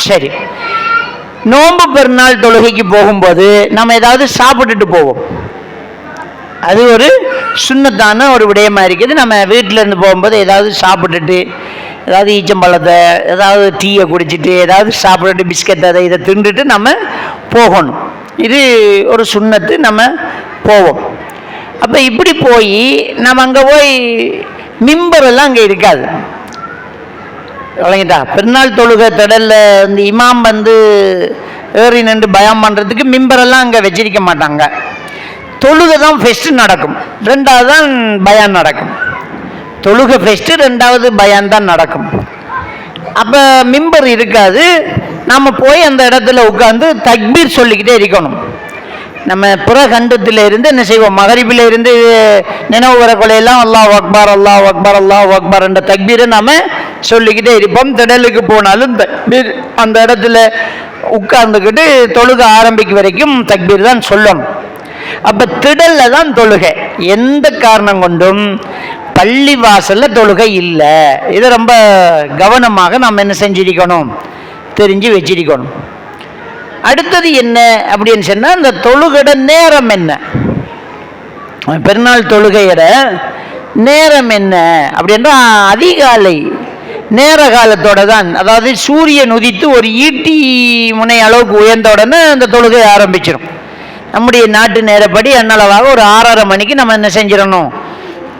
சரி, நோன்பு பெருநாள் தொழுகைக்கு போகும்போது நம்ம ஏதாவது சாப்பிட்டுட்டு போவோம். அது ஒரு சுண்ணத்தான ஒரு விடயமா இருக்குது. நம்ம வீட்டில் இருந்து போகும்போது ஏதாவது சாப்பிட்டுட்டு, ஏதாவது ஈச்சம்பழத்தை ஏதாவது டீயை குடிச்சிட்டு ஏதாவது சாப்பிட்டுட்டு பிஸ்கட் அதை இதை தின்றுட்டு நம்ம போகணும். இது ஒரு சுண்ணத்து, நம்ம போவோம். அப்போ இப்படி போய் நம்ம அங்கே போய் மிம்பரெல்லாம் அங்கே இருக்காது வழங்கிட்டா. பெருநாள் தொழுகை திடல்ல இந்த இமாம் ஏறி நின்று பயம் பண்ணுறதுக்கு மிம்பரெல்லாம் அங்கே வச்சிருக்க மாட்டாங்க. தொழுகை தான் ஃபெஸ்ட்டு நடக்கும், ரெண்டாவது தான் பயான் நடக்கும். தொழுகை ஃபெஸ்ட்டு, ரெண்டாவது பயான் தான் நடக்கும். அப்போ மிம்பர் இருக்காது. நம்ம போய் அந்த இடத்துல உட்காந்து தக்பீர் சொல்லிக்கிட்டே இருக்கணும். நம்ம புறகண்டத்தில் இருந்து என்ன செய்வோம், மகரிபில் இருந்து நினைவு வர கொலையெல்லாம் அல்லாஹ் அக்பர் அல்லாஹ் அக்பர் அல்லாஹ் அக்பர் என்ற தக்பீரை நம்ம சொல்லிக்கிட்டே இருப்போம். திடலுக்கு போனாலும் தக்பீர், அந்த இடத்துல உட்கார்ந்துக்கிட்டு தொழுகை ஆரம்பிக்கும் வரைக்கும் தக்பீர் தான் சொல்லணும். அப்போ திடல்ல தான் தொழுகை. எந்த காரணம் கொண்டும் பள்ளி வாசல்ல தொழுகை இல்லை. இதை ரொம்ப கவனமாக நாம் என்ன செஞ்சிருக்கணும், தெரிஞ்சு வச்சிருக்கணும். அடுத்தது என்ன அப்படின்னு சொன்னால், இந்த தொழுகையோட நேரம் என்ன, பெருநாள் தொழுகையோட நேரம் என்ன அப்படின்னா அதிகாலை நேர காலத்தோட தான். அதாவது சூரியன் உதித்து ஒரு ஈட்டி முனை அளவுக்கு உயர்ந்த உடனே அந்த தொழுகை ஆரம்பிச்சிடும். நம்முடைய நாட்டு நேரப்படி அன்னளவாக ஒரு 6:30 மணிக்கு நம்ம என்ன செஞ்சிடணும்,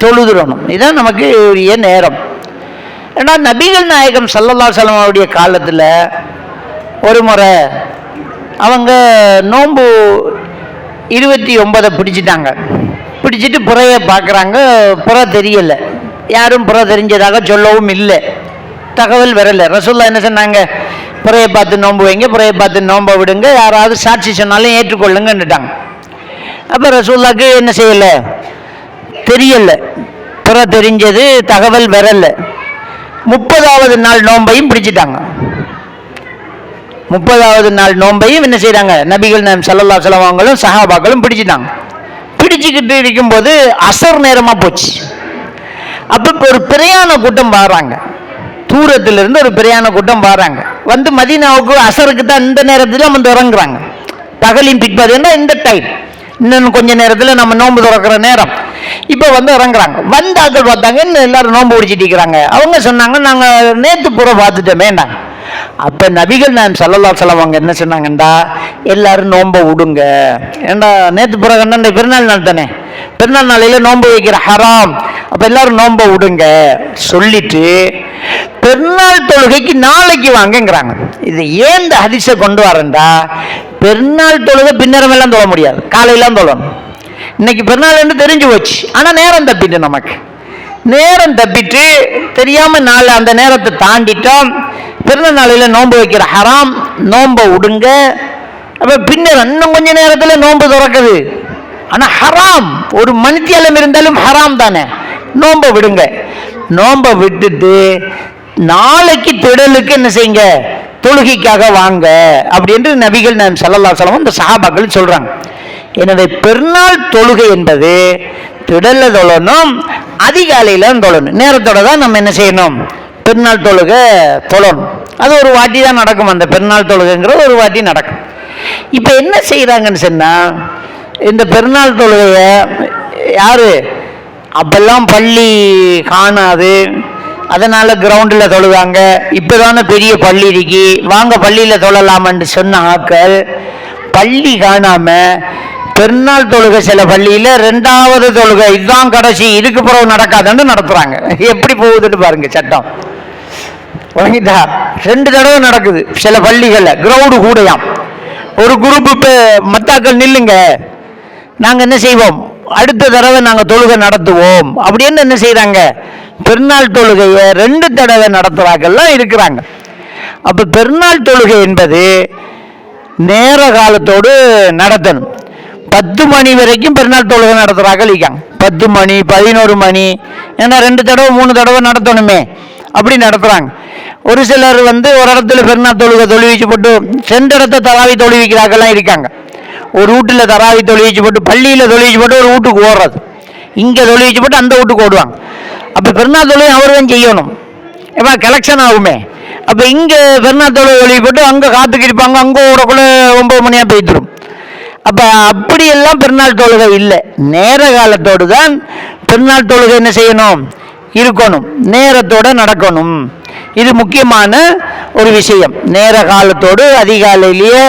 தொழுதுடணும். இதுதான் நமக்கு உரிய நேரம். ஏன்னா நபிகள் நாயகம் ஸல்லல்லாஹு அலைஹி வஸல்லம் அவருடைய காலத்தில் ஒரு முறை அவங்க நோன்பு 29 பிடிச்சிட்டாங்க. பிடிச்சிட்டு புறையை பார்க்குறாங்க, புறை தெரியலை. யாரும் புறை தெரிஞ்சதாக சொல்லவும் இல்லை, தகவல் வரலை. ரசூலுல்லாஹ் என்ன சொன்னாங்க, புறையை பார்த்து நோன்பு வைங்க, புறையை பார்த்து நோன்பை விடுங்க, யாராவது சாட்சி சொன்னாலும் ஏற்றுக்கொள்ளுங்கன்னுட்டாங்க. அப்போ ரசூலுல்லாஹ்க்கு என்ன செய்யலை, தெரியலை. அப்புறம் தெரிஞ்சது தகவல் வரல. 30வது நாள் நோன்பையும் பிடிச்சிட்டாங்க. 30வது நாள் நோன்பையும் என்ன செய்யறாங்க, நபிகள் நாயகம் ஸல்லல்லாஹு அலைஹி வஸல்லம் அவங்களும் சஹாபாக்களும் பிடிச்சிட்டாங்க. பிடிச்சுக்கிட்டு இருக்கும்போது அசர் நேரமா போச்சு. அப்ப ஒரு பிரயாண கூட்டம் வர்றாங்க, தூரத்திலிருந்து ஒரு பிரயாண கூட்டம் வர்றாங்க. வந்து மதீனாவுக்கு அசருக்கு தான் இந்த நேரத்தில் வந்து இறங்குறாங்க. பகலின் பிற்பதுன்னா இந்த டைம், இன்னும் கொஞ்ச நேரத்தில் நம்ம நோன்பு திறக்கிற நேரம். இப்போ வந்து இறங்குறாங்க. வந்தாக்கள் பார்த்தாங்க, இன்னும் எல்லாரும் நோன்பு பிடிச்சிட்டு இருக்கிறாங்க. அவங்க சொன்னாங்க, நாங்கள் நேற்று பூரா பார்த்துட்டோமேண்டாங்க. அப்போ நபிகள் நாயகம் ஸல்லல்லாஹு அலைஹி வஸல்லம் அவங்க என்ன சொன்னாங்கண்டா, எல்லாரும் நோன்பை விடுங்க. ஏண்டா நேற்று பூரா கண்டா பெருநாள் நாள் தானே, பெருநாள் நாளையில் நோன்பு வைக்கிற ஹராம், அப்போ எல்லாரும் நோன்பை விடுங்க சொல்லிட்டு பெருநாள் தொழுகைக்கு நாளைக்கு வாங்கங்கிறாங்க. இது ஏன் இந்த ஹதீஸை கொண்டு வரேன்டா, பெருநாள் தொழுகை பின்னரமெல்லாம் தொழ முடியாது, காலையெல்லாம் தொழணும். இன்னைக்கு பெருநாள் என்று தெரிஞ்சு போச்சு, ஆனால் நேரம் தப்பிட்டு, நமக்கு நேரம் தப்பிட்டு தெரியாமல் நாள் அந்த நேரத்தை தாண்டிட்டோம். பிறந்த நாளையில் நோன்பு வைக்கிற ஹராம், நோன்பை விடுங்க. அப்போ பின்னர் இன்னும் கொஞ்ச நேரத்தில் நோன்பு திறக்குது, ஆனால் ஹராம், ஒரு மணித்தியாலம் இருந்தாலும் ஹராம் தானே, நோன்பை விடுங்க. நோன்பை விட்டுட்டு நாளைக்கு திடலுக்கு என்ன செய்யுங்க, தொழுகைக்காக வாங்க அப்படின்னு நபிகள் நாயகம் ஸல்லல்லாஹு அலைஹி வஸல்லம் இந்த சஹாபாக்கள் சொல்றாங்க. எனவே பெருநாள் தொழுகை என்பது திடல்ல தொழணும், அதிகாலையில தொழணும். நேரத்தோட தான் நம்ம என்ன செய்யணும், பெருநாள் தொழுகை தொழணும். அது ஒரு வாட்டி தான் நடக்கும், அந்த பெருநாள் தொழுகைங்கிறது ஒரு வாட்டி நடக்கும். இப்போ என்ன செய்கிறாங்கன்னு சொன்னால், இந்த பெருநாள் தொழுகையை யாரு அப்பெல்லாம் பள்ளி காணாது, அதனால் கிரவுண்டில் தொழுவாங்க. இப்போ தானே பெரிய பள்ளி இருக்கி, வாங்க பள்ளியில் தொழலாமன்னு சொன்ன ஆக்கள் பள்ளி காணாமல் பெருநாள் தொழுகை சில பள்ளியில் 2வது தொழுகை இதுதான் கடைசி, இதுக்கு பிறகு நடக்காதுன்னு நடத்துகிறாங்க. எப்படி போகுதுன்னு பாருங்க சட்டம். வாங்கிட்டா 2 தடவை நடக்குது சில பள்ளிகளில், கிரவுண்டு கூடையாம். ஒரு குரூப் இப்போ மத்தாக்கள் நில்லுங்க, நாங்கள் என்ன செய்வோம், அடுத்த தடவை நாங்கள் தொழுகை நடத்துவோம் அப்படின்னு என்ன செய்கிறாங்க, பெருநாள் தொழுகையை 2 தடவை நடத்துகிறாங்கலாம் இருக்கிறாங்க. அப்போ பெருநாள் தொழுகை என்பது நேர காலத்தோடு நடத்தணும். 10 மணி வரைக்கும் பெருநாள் தொழுகை நடத்துகிறாங்க இருக்காங்க. 10 மணி 11 மணி, ஏன்னா 2 தடவை 3 தடவை நடத்தணுமே, அப்படி நடத்துகிறாங்க. ஒரு சிலர் வந்து ஒரு இடத்துல பெருநாள் தொழுகை தொழுவிச்சு போட்டு 2 இடத்த தராவி தொழுவிக்கிறாங்கலாம் இருக்காங்க. ஒரு வீட்டில் தராவி தொழுவிச்சு போட்டு, பள்ளியில் தொழுவிச்சு போட்டு ஒரு வீட்டுக்கு ஓடுறது, இங்கே தொழுவிச்சு போட்டு அந்த வீட்டுக்கு ஓடுவாங்க. அப்போ பெருநாள் தொழுகை அவர் தான் செய்யணும், எப்போ கலெக்ஷன் ஆகுமே. அப்போ இங்கே பெருநாள் தொழுகை தொழுவி போட்டு அங்கே காத்துக்கு இருப்பாங்க, அங்கே ஓடக்குள்ள 9 மணியாக போய்த்துடும். அப்போ அப்படியெல்லாம் பெருநாள் தொழுகை இல்லை, நேர காலத்தோடு தான் பெருநாள் தொழுகை என்ன செய்யணும், இருக்கணும், நேரத்தோடு நடக்கணும். இது முக்கியமான ஒரு விஷயம். நேர காலத்தோடு அதிகாலையிலேயே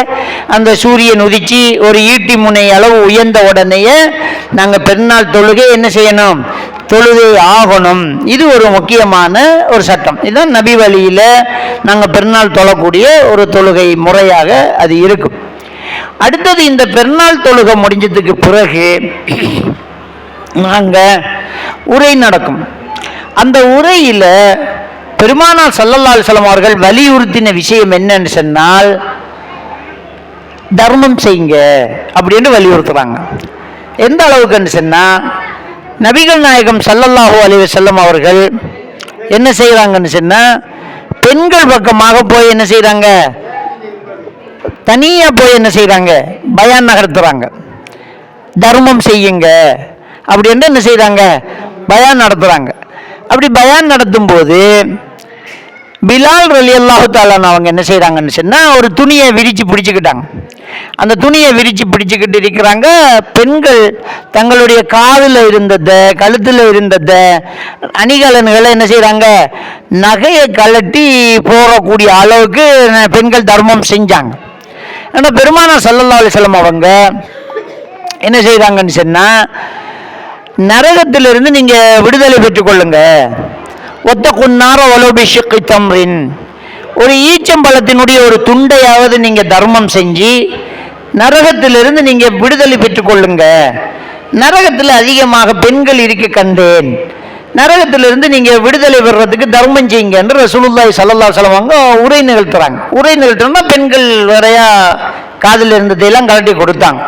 அந்த சூரியன் உதிச்சு ஒரு ஈட்டி முனை அளவு உயர்ந்த உடனேயே நாங்கள் பெருநாள் தொழுகை என்ன செய்யணும், தொழுகை ஆகணும். இது ஒரு முக்கியமான ஒரு சட்டம். இதுதான் நபி வழியில் நாங்கள் பெருநாள் தொழக்கூடிய ஒரு தொழுகை முறையாக அது இருக்கும். அடுத்தது, இந்த பெருநாள் தொழுகை முடிஞ்சதுக்கு பிறகு நாங்கள் உரை நடக்கும். அந்த உரையில் பெருமானார் ஸல்லல்லாஹு அலைஹி வஸல்லம் அவர்கள் வலியுறுத்தின விஷயம் என்னன்னு சொன்னால், தர்மம் செய்யுங்க அப்படின்னு வலியுறுத்துறாங்க. எந்த அளவுக்குன்னு சொன்னால், நபிகள் நாயகம் ஸல்லல்லாஹு அலைஹி வஸல்லம் அவர்கள் என்ன செய்கிறாங்கன்னு சொன்னால், பெண்கள் பக்கமாக போய் என்ன செய்கிறாங்க, தனியாக போய் என்ன செய்கிறாங்க, பயான் நகர்த்துறாங்க. தர்மம் செய்யுங்க அப்படின்னு என்ன செய்கிறாங்க, பயான் நடத்துகிறாங்க. அப்படி பயான் நடத்தும் போது பிலால் ரலியல்லாஹு தஆலா அவங்க என்ன செய்கிறாங்கன்னு சொன்னால், ஒரு துணியை விரித்து பிடிச்சிக்கிட்டாங்க. அந்த துணியை விரித்து பிடிச்சிக்கிட்டு இருக்கிறாங்க. பெண்கள் தங்களுடைய காதில் இருந்ததை, கழுத்தில் இருந்ததை, அணிகலன்களை என்ன செய்கிறாங்க, நகையை கழட்டி போகக்கூடிய அளவுக்கு பெண்கள் தர்மம் செஞ்சாங்க. ஆனால் பெருமானார் ஸல்லல்லாஹு அலைஹி வஸல்லம் அவங்க என்ன செய்கிறாங்கன்னு சொன்னால், நரகத்திலிருந்து நீங்கள் விடுதலை பெற்றுக்கொள்ளுங்க. ஒத்த குன்னார ஒலோபிஷிக்கு தம்ரின், ஒரு ஈச்சம்பழத்தினுடைய ஒரு துண்டையாவது நீங்கள் தர்மம் செஞ்சு நரகத்திலிருந்து நீங்கள் விடுதலை பெற்றுக்கொள்ளுங்க. நரகத்தில் அதிகமாக பெண்கள் இருக்க கண்டேன், நரகத்திலிருந்து நீங்கள் விடுதலை பெறுறதுக்கு தர்மம் செய்யுங்க என்று ரசூலுல்லாஹி ஸல்லல்லாஹு அலைஹி வஸல்லம் அவங்க உரை நிகழ்த்துறாங்க. உரை நிகழ்த்துறோம்னா பெண்கள் வரையா காதில் இருந்ததையெல்லாம் கழட்டி கொடுத்தாங்க.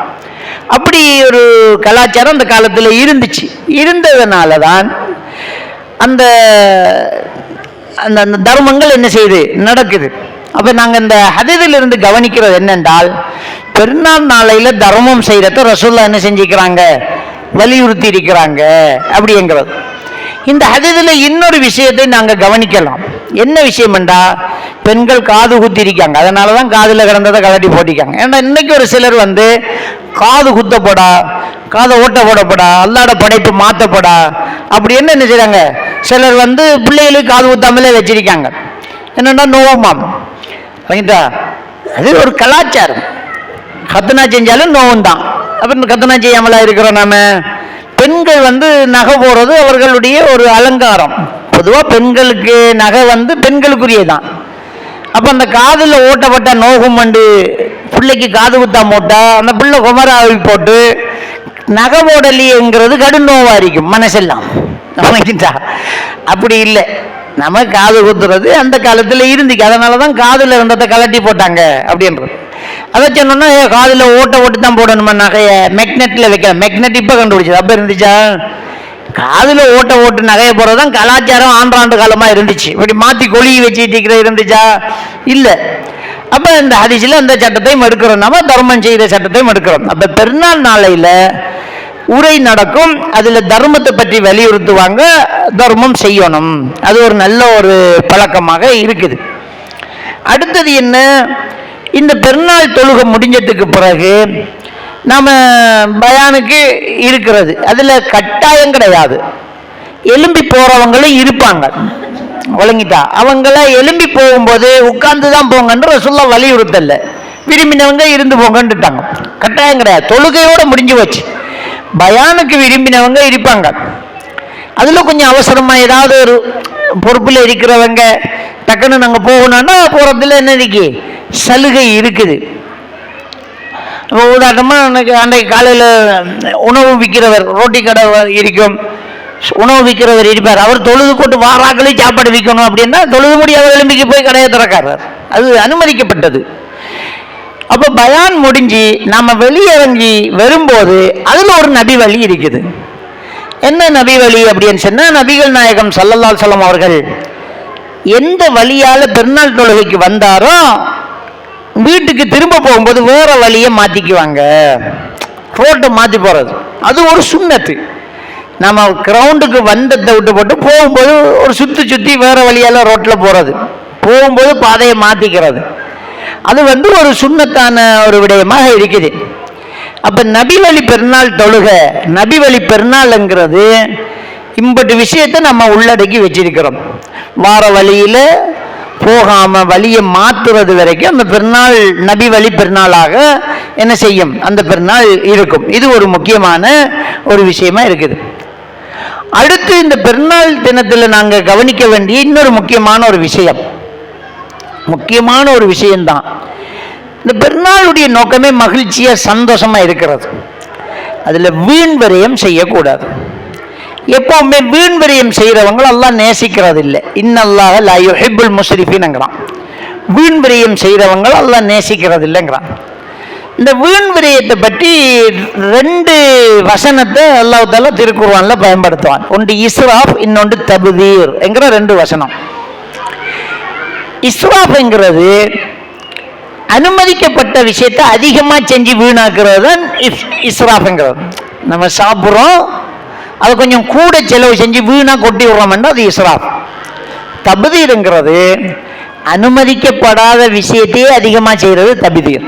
அப்படி ஒரு கலாச்சாரம் அந்த காலத்தில் இருந்துச்சு. இருந்ததுனால தான் அந்த அந்த அந்த தர்மங்கள் என்ன செய்யுது, நடக்குது. அப்போ நாங்கள் இந்த ஹதீஸிலிருந்து கவனிக்கிறது என்னென்றால், பெருநாள் நாளையில் தர்மம் செய்கிறத ரசூலுல்லாஹ் என்ன செஞ்சுக்கிறாங்க, வலியுறுத்தி இருக்கிறாங்க அப்படிங்கிறது. இந்த ஹதீஸில் இன்னொரு விஷயத்தை நாங்கள் கவனிக்கலாம். என்ன விஷயம் என்றால், பெண்கள் காது குத்தி இருக்காங்க, அதனால தான் காதில் கிடந்ததை கலட்டி போட்டிக்காங்க. ஏன்னா இன்னைக்கு ஒரு சிலர் வந்து காது குத்தப்படா, காதை ஓட்ட போடப்படா, அல்லாட படைப்பு மாற்றப்படா அப்படி என்ன செய்றாங்க, சிலர் வந்து பிள்ளைகளுக்கு காது குத்தாமலே வச்சிருக்காங்க. என்னென்னா நோவமாம் வாங்கிட்டா, அது ஒரு கலாச்சாரம். கத்தனா செஞ்சாலும் நோவும் தான். அப்புறம் கத்தனா செய்யாமலா இருக்கிறோம் நாம. பெண்கள் வந்து நகை போடுறது அவர்களுடைய ஒரு அலங்காரம். பொதுவாக பெண்களுக்கு நகை வந்து பெண்களுக்குரியதான். அப்போ அந்த காதில் ஓட்டப்பட்ட நோகும் மண்டு பிள்ளைக்கு காது குத்தா போட்டா அந்த பிள்ளை குமராவி போட்டு நகை போடலிங்கிறது கடும் நோவாக இருக்கும் மனசெல்லாம். அப்படி இல்லை, நம்ம காது குத்துறது அந்த காலத்தில் இருந்துச்சு, அதனால தான் காதில் இருந்ததை கலட்டி போட்டாங்க அப்படின்றது. அதை சொன்னோன்னா காதில் ஓட்டு தான் போடணுமா நகையை, மெக்னெட்டில் வைக்கலாம். மெக்னெட் இப்போ கண்டுபிடிச்சது, அப்போ இருந்துச்சா? காதில் ஓட்டு நகையை போடுறது தான் கலாச்சாரம் ஆண்டாண்டு காலமாக இருந்துச்சு. இப்படி மாற்றி கொழுகி வச்சுட்டு இருந்துச்சா? இல்லை. அப்போ இந்த ஹதீஸில் அந்த சட்டத்தையும் எடுக்கிறோம், நம்ம தர்மம் செய்கிற சட்டத்தையும் எடுக்கிறோம். அப்போ பெருநாள் நாளையில் உரை நடக்கும், அதில் தர்மத்தை பற்றி வலியுறுத்துவாங்க, தர்மம் செய்யணும். அது ஒரு நல்ல ஒரு பழக்கமாக இருக்குது. அடுத்தது என்ன, இந்த பெருநாள் தொழுகை முடிஞ்சதுக்கு பிறகு நாம் பயானுக்கு இருக்கிறது, அதில் கட்டாயம் கிடையாது. எலும்பி போகிறவங்களும் இருப்பாங்க, வழங்கிட்டா அவங்கள எலும்பி போகும்போது உட்கார்ந்து தான் போங்கன்ற ரசூலுல்லாஹ் வலியுறுத்தல, விரும்பினவங்க இருந்து போங்கன்னுட்டாங்க. கட்டாயம் கிடையாது, தொழுகையோடு முடிஞ்சு போச்சு. பயானுக்கு விரும்பினவங்க இருப்பாங்க. அதில் கொஞ்சம் அவசரமாக ஏதாவது ஒரு பொறுப்பில் இருக்கிறவங்க டக்குன்னு நாங்கள் போகணுன்னா போகிறதுல என்ன இருக்கு, சலுகை இருக்குது. உதாரணமாக அன்றைக்கு காலையில் உணவு விற்கிறவர், ரோட்டி கடை இருக்கும், உணவு விற்கிறவர் இருப்பார். அவர் தொழுது போட்டு வாராக்களே சாப்பாடு விற்கணும் அப்படின்னா தொழுது முடியாத எலும்பிக்கு போய் கடையை திறக்கார், அது அனுமதிக்கப்பட்டது. அப்போ பயான் முடிஞ்சு நம்ம வெளியிறங்கி வரும்போது அதில் ஒரு நபி வழி இருக்குது. என்ன நபி வழி அப்படின்னு சொன்னால், நபிகள் நாயகம் ஸல்லல்லாஹு அலைஹி வஸல்லம் அவர்கள் எந்த வழியால் பெருநாள் தொழுகைக்கு வந்தாரோ வீட்டுக்கு திரும்ப போகும்போது வேற வழியை மாற்றிக்குவாங்க, ரோட்டை மாற்றி போகிறது. அது ஒரு சுன்னத்து. நம்ம கிரவுண்டுக்கு வந்ததை விட்டு போட்டு போகும்போது ஒரு சுற்றி வேற வழியால் ரோட்டில் போகிறது, போகும்போது பாதையை மாற்றிக்கிறது, அது வந்து ஒரு சுன்னத்தான ஒரு விடயமாக இருக்குது. அப்போ நபி வழி பெருநாள் தொழுகை, நபி வழி பெருநாள்ங்கிறது இம்பட்டு விஷயத்தை நம்ம உள்ளடக்கி வச்சிருக்கிறோம். வார வழியில் போகாமல் வழியை மாற்றுறது வரைக்கும் அந்த பெருநாள் நபி வழி பெருநாளாக என்ன செய்யும், அந்த பெருநாள் இருக்கும். இது ஒரு முக்கியமான ஒரு விஷயமா இருக்குது. அடுத்து இந்த பெருநாள் தினத்தில் நாங்கள் கவனிக்க வேண்டிய இன்னொரு முக்கியமான ஒரு விஷயம்தான், இந்த பெருநாளுடைய நோக்கமே மகிழ்ச்சியாக சந்தோஷமாக இருக்கிறது. அதில் வீண் விரயம் செய்யக்கூடாது. எப்பவுமே வீண் விரயம் செய்கிறவங்க அல்லாஹ் நேசிக்கிறது இல்லை. இன்னல்லாஹ லா யுஹிப்புல் முஸ்ரிஃபீன்ங்கிறான். வீண் விரயம் செய்கிறவங்க அல்லாஹ் நேசிக்கிறது இல்லைங்கிறான். இந்த வீண் விரயத்தை பற்றி 2 வசனத்தை அல்லாஹ் தஆலா திருக்குர்ஆன்ல பயன்படுத்துவான். ஒன்று இஸ்ராஃப், இன்னொன்று தப்தீர் என்கிற 2 வசனம். இஸ்ராஃப் என்கிறது அனுமதிக்கப்பட்ட விஷயத்தை அதிகமாக செஞ்சு வீணாக்குறது தான் இஸ்ராஃப்ங்கிறது. நம்ம சாப்பிட்றோம், அது கொஞ்சம் கூட செலவு செஞ்சு வீணாக கொட்டி விடுறோம்னா அது இஸ்ராஃப். தப்தீர்ங்கிறது அனுமதிக்கப்படாத விஷயத்தையே அதிகமாக செய்கிறது தப்தீர்.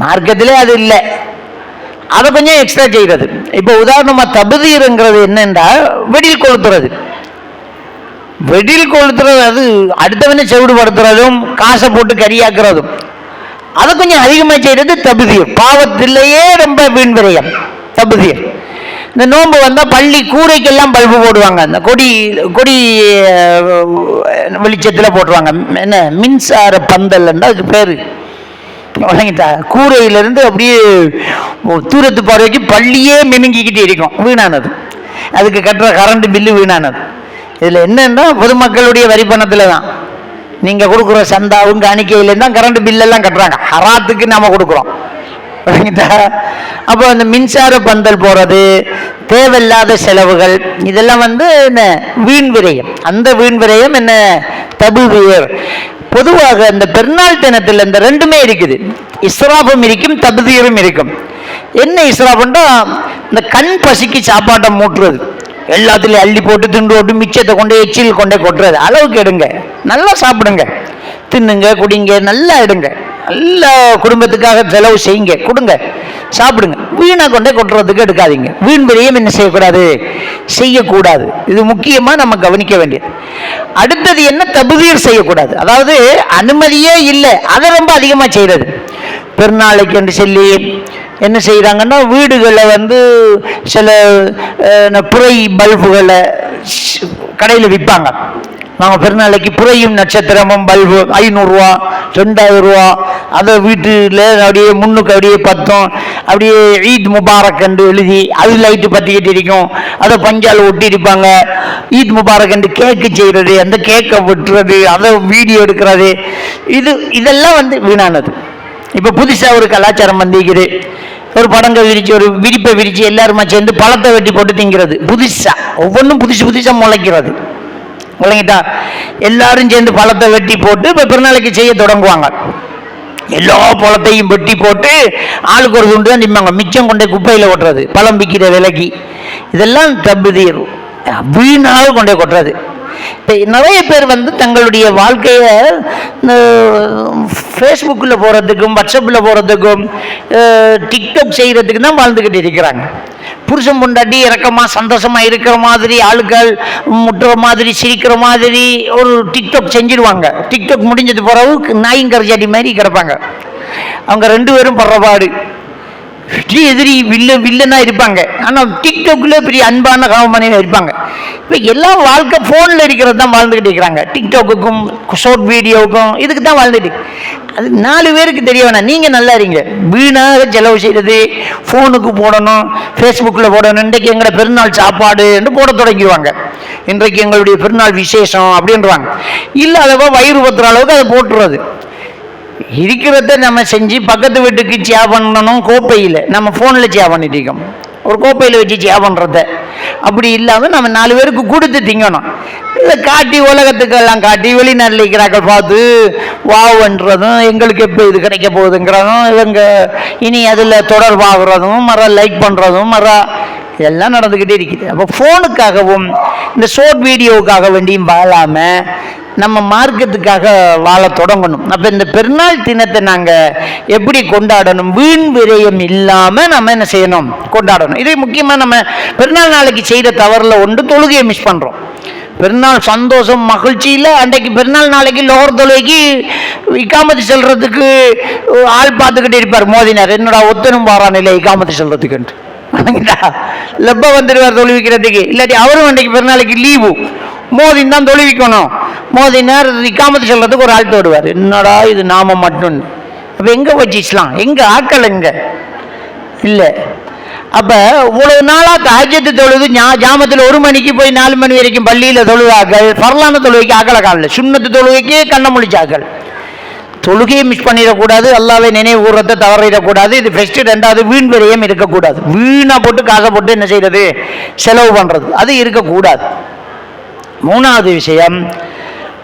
மார்க்கத்திலே அது இல்லை, அதை கொஞ்சம் எக்ஸ்ட்ரா செய்கிறது. இப்போ உதாரணமாக தப்தீர்ங்கிறது என்னென்றா வெடில் கொளுத்துறது. அது அடுத்தவனை செவிடுபடுத்துறதும் காசை போட்டு கரியாக்குறதும், அதை கொஞ்சம் அதிகமாக செய்கிறது தப்தீர். பாவத்திலேயே ரொம்ப வீண் விரயம் தப்தீர். இந்த நோன்பு வந்தால் பள்ளி கூரைக்கெல்லாம் பல்பு போடுவாங்க, அந்த கொடி வெளிச்சத்தில் போட்டுருவாங்க. என்ன மின்சார பந்தல்ன்றா அதுக்கு பேர். வழங்கிட்டா கூரையிலேருந்து அப்படியே தூரத்து பார்வைக்கு பள்ளியே மினுங்கிக்கிட்டே இருக்கும், வீணானது. அதுக்கு கட்டுற கரண்ட் பில்லு வீணானது. இதில் என்னன்னா பொதுமக்களுடைய வரி பணத்தில் தான், நீங்கள் கொடுக்குற சந்தாவும் காணிக்கையிலேருந்து தான் கரண்ட் பில்லெல்லாம் கட்டுறாங்க. ஹராத்துக்கு நாம் கொடுக்குறோம், அப்போ அந்த மின்சார பந்தல் போறது, தேவையில்லாத செலவுகள், இதெல்லாம் என்ன வீண் விரயம். அந்த வீண் விரயம் என்ன தபுதீர். பொதுவாக இந்த பெருநாள் தினத்தில் இந்த ரெண்டுமே இருக்குது, இஸ்ராஃபும் இருக்கும் தபுதீரும் இருக்கும். என்ன இஸ்ராஃப்னா இந்த கண் பசிக்கு சாப்பாட்டை மூட்டுறது, எல்லாத்துலேயும் அள்ளி போட்டு திண்டு போட்டு மிச்சத்தை கொண்டு எச்சில் கொண்டே கொட்டுறது. அளவுக்கு எடுங்க, நல்லா சாப்பிடுங்க, தின்னுங்க, குடிங்க, நல்லா எடுங்க, நல்ல குடும்பத்துக்காக செலவு செய்யுங்க, கொடுங்க, சாப்பிடுங்க. வீணை கொண்டே கொட்டுறதுக்கு எடுக்காதீங்க. வீண் விரயம் என்ன செய்யக்கூடாது, செய்யக்கூடாது. இது முக்கியமாக நம்ம கவனிக்க வேண்டியது. அடுத்தது என்ன, தபுதீர் செய்யக்கூடாது. அதாவது அனுமதியே இல்லை, அதை ரொம்ப அதிகமாக செய்கிறது. பெருநாளைக்கு என்று சொல்லி என்ன செய்கிறாங்கன்னா, வீடுகளில் சில புரை பல்புகளை கடையில் விற்பாங்க. நாங்கள் பெருநாளைக்கு புரையும் நட்சத்திரமும் பல்பு 500 ரூபா 2000 ரூபா, அதை வீட்டில் அப்படியே முன்னுக்கு அப்படியே பத்தம், அப்படியே ஈத் முபாரக் என்று எழுதி அது லைட்டு பற்றிக்கிட்டு இருக்கும், அதை பஞ்சால் ஒட்டி இருப்பாங்க. ஈத் முபாரக் என்று கேக்கு செய்கிறது, அந்த கேக்கை விட்டுறது, அதை வீடியோ எடுக்கிறது, இதெல்லாம் வீணானது. இப்போ புதுசாக ஒரு கலாச்சாரம் வந்திருக்குது. ஒரு படங்க விரிச்சு, ஒரு விரிப்பை விரிச்சு எல்லாருமா சேர்ந்து பழத்தை வெட்டி போட்டு திங்கிறது. புதுசாக ஒவ்வொன்றும் புதுசாக முளைக்கிறது. முளைங்கிட்டா எல்லாரும் சேர்ந்து பழத்தை வெட்டி போட்டு இப்போ பெருநாளைக்கு செய்ய தொடங்குவாங்க. எல்லா பழத்தையும் வெட்டி போட்டு ஆளுக்கு ஒரு துண்டு தான் நிற்பாங்க, மிச்சம் கொண்டே குப்பையில் கொட்டுறது, பழம் விற்கிற விலைக்கு. இதெல்லாம் தபுதீர், வீணாக கொண்டே கொட்டுறது. இப்போ நிறைய பேர் தங்களுடைய வாழ்க்கையை ஃபேஸ்புக்கில் போகிறதுக்கும், வாட்ஸ்அப்பில் போகிறதுக்கும், டிக்டாக் செய்கிறதுக்கு தான் வாழ்ந்துக்கிட்டு இருக்கிறாங்க. புருஷன் பொண்டாட்டி இறக்கமாக சந்தோஷமாக இருக்கிற மாதிரி, ஆளுக்கள் முட்டுற மாதிரி, சிரிக்கிற மாதிரி ஒரு டிக்டாக் செஞ்சிடுவாங்க. டிக்டாக் முடிஞ்சது பிறகு நாயிங்கரஜாடி மாதிரி கிடப்பாங்க. அவங்க 2 பேரும் படுறபாடு, எதிரி வில்லனா இருப்பாங்க. ஆனால் டிக்டாக்ல பெரிய அன்பான காமனியாக இருப்பாங்க. இப்போ எல்லாம் வாழ்க்கை ஃபோனில் இருக்கிறது தான் வாழ்ந்துக்கிட்டு இருக்கிறாங்க. டிக்டாக்குக்கும் ஷார்ட் வீடியோவுக்கும் இதுக்கு தான் வாழ்ந்துட்டு. அது 4 பேருக்கு தெரிய வேணாம். நீங்கள் நல்லா இருங்க, வீணாக செலவு செய்கிறது, ஃபோனுக்கு போடணும், ஃபேஸ்புக்கில் போடணும், இன்றைக்கு எங்களை பெருநாள் சாப்பாடு என்று போட தொடங்கிடுவாங்க, இன்றைக்கு எங்களுடைய பெருநாள் விசேஷம் அப்படின்றாங்க. இல்லை அதை வயிறு பத்துற அளவுக்கு அதை போட்டுறது. இருக்கிறத நம்ம செஞ்சு பக்கத்து வீட்டுக்கு சேவ் பண்ணணும். கோப்பையில் நம்ம ஃபோனில் சேவ் பண்ணிட்டு இருக்கோம், ஒரு கோப்பையில் வச்சு சேவ் பண்ணுறத. அப்படி இல்லாமல் நம்ம 4 பேருக்கு கொடுத்து திங்கணும். இதை காட்டி உலகத்துக்கெல்லாம் காட்டி வெளிநாட்டில் இருக்கிறார்கள் பார்த்து வாவுன்றதும், எங்களுக்கு எப்போ இது கிடைக்க போகுதுங்கிறதும், இவங்க இனி அதில் தொடர்பாகிறதும், லைக் பண்ணுறதும், இதெல்லாம் நடந்துக்கிட்டே இருக்குது. அப்போ ஃபோனுக்காகவும் இந்த ஷார்ட் வீடியோவுக்காக வேண்டியும் வாழாமல் நம்ம மார்க்கத்துக்காக வாழ தொடங்கணும். அப்போ இந்த பெருநாள் தினத்தை நாங்கள் எப்படி கொண்டாடணும், வீண் விரயம் இல்லாமல் நம்ம என்ன செய்யணும், கொண்டாடணும். இது முக்கியமாக நம்ம பெருநாள் நாளைக்கு செய்த தவறில் ஒன்று, தொழுகையை மிஸ் பண்ணுறோம். பெருநாள் சந்தோஷம் மகிழ்ச்சியில் அன்றைக்கு பெருநாள் நாளைக்கு லோகர் தொழுகைக்கு இக்காமத்து செல்றதுக்கு ஆள் பார்த்துக்கிட்டே இருப்பார் மோதினார். என்னடா ஒத்தனும் வாரான் இல்லை இக்காமத்து செல்றதுக்குன்ட்டு லெப்ப வந்துடுவார் தொழுவிக்கிறதுக்கு. இல்லாட்டி அவரும் அன்றைக்கு பெருநாளைக்கு லீவு, மோதின் தான் தொழுவிக்கணும். மோதினார் இக்காமத்து செல்றதுக்கு ஒரு ஆள் தோடுவார். என்னடா இது நாம மட்டும். அப்போ எங்கே வச்சு இஸ்லாம், எங்கே ஆக்கள் எங்க இல்லை. அப்போ இவ்வளவு நாளாக தஹஜ்ஜத் தொழுது ஜாமத்தில் 1 மணிக்கு போய் 4 மணி வரைக்கும் பள்ளியில் தொழுவாக்கள், ஃபர்லான தொழுகைக்கு ஆக்களை காணல, சுன்னத்து தொழுகைக்கே கண்ண முழிச்சாக்கள். தொழுகையை மிஸ் பண்ணிடக்கூடாது, அல்லாஹ்வை நினைவு கூறத்தை தவறிடக்கூடாது. இது ஃபர்ஸ்ட். 2வது வீண் விரயம் இருக்கக்கூடாது. வீணாக போட்டு காசை போட்டு என்ன செய்யறது, செலவு பண்ணுறது, அது இருக்கக்கூடாது. 3வது விஷயம்,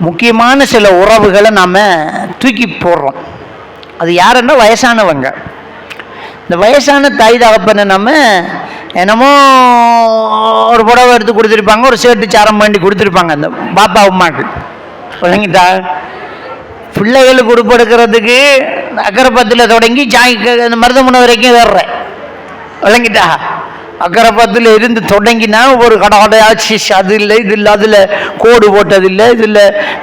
முக்கியமான சில உறவுகளை நாம் தூக்கி போடுறோம். அது யாருன்னா வயசானவங்க. இந்த வயசான தாய் தகப்பனை நம்ம என்னமோ ஒரு புடவை எடுத்து கொடுத்துருப்பாங்க, ஒரு ஷர்ட்டு சாரம் வேண்டி கொடுத்துருப்பாங்க அந்த பாப்பா அம்மாவுக்கு. சொல்லிங்கிட்டா பிள்ளைகளுக்கு உடுப்படுக்கிறதுக்கு அக்கரைப்பத்தில் தொடங்கி அந்த மருதமுனை வரைக்கும் வர்றேன். விளங்கிட்டா அக்கரைப்பத்தில் இருந்து தொடங்கினா ஒரு கடையாச்சு, அது இல்லை இது இல்லை, அதில் கோடு போட்டது இல்லை, இதில்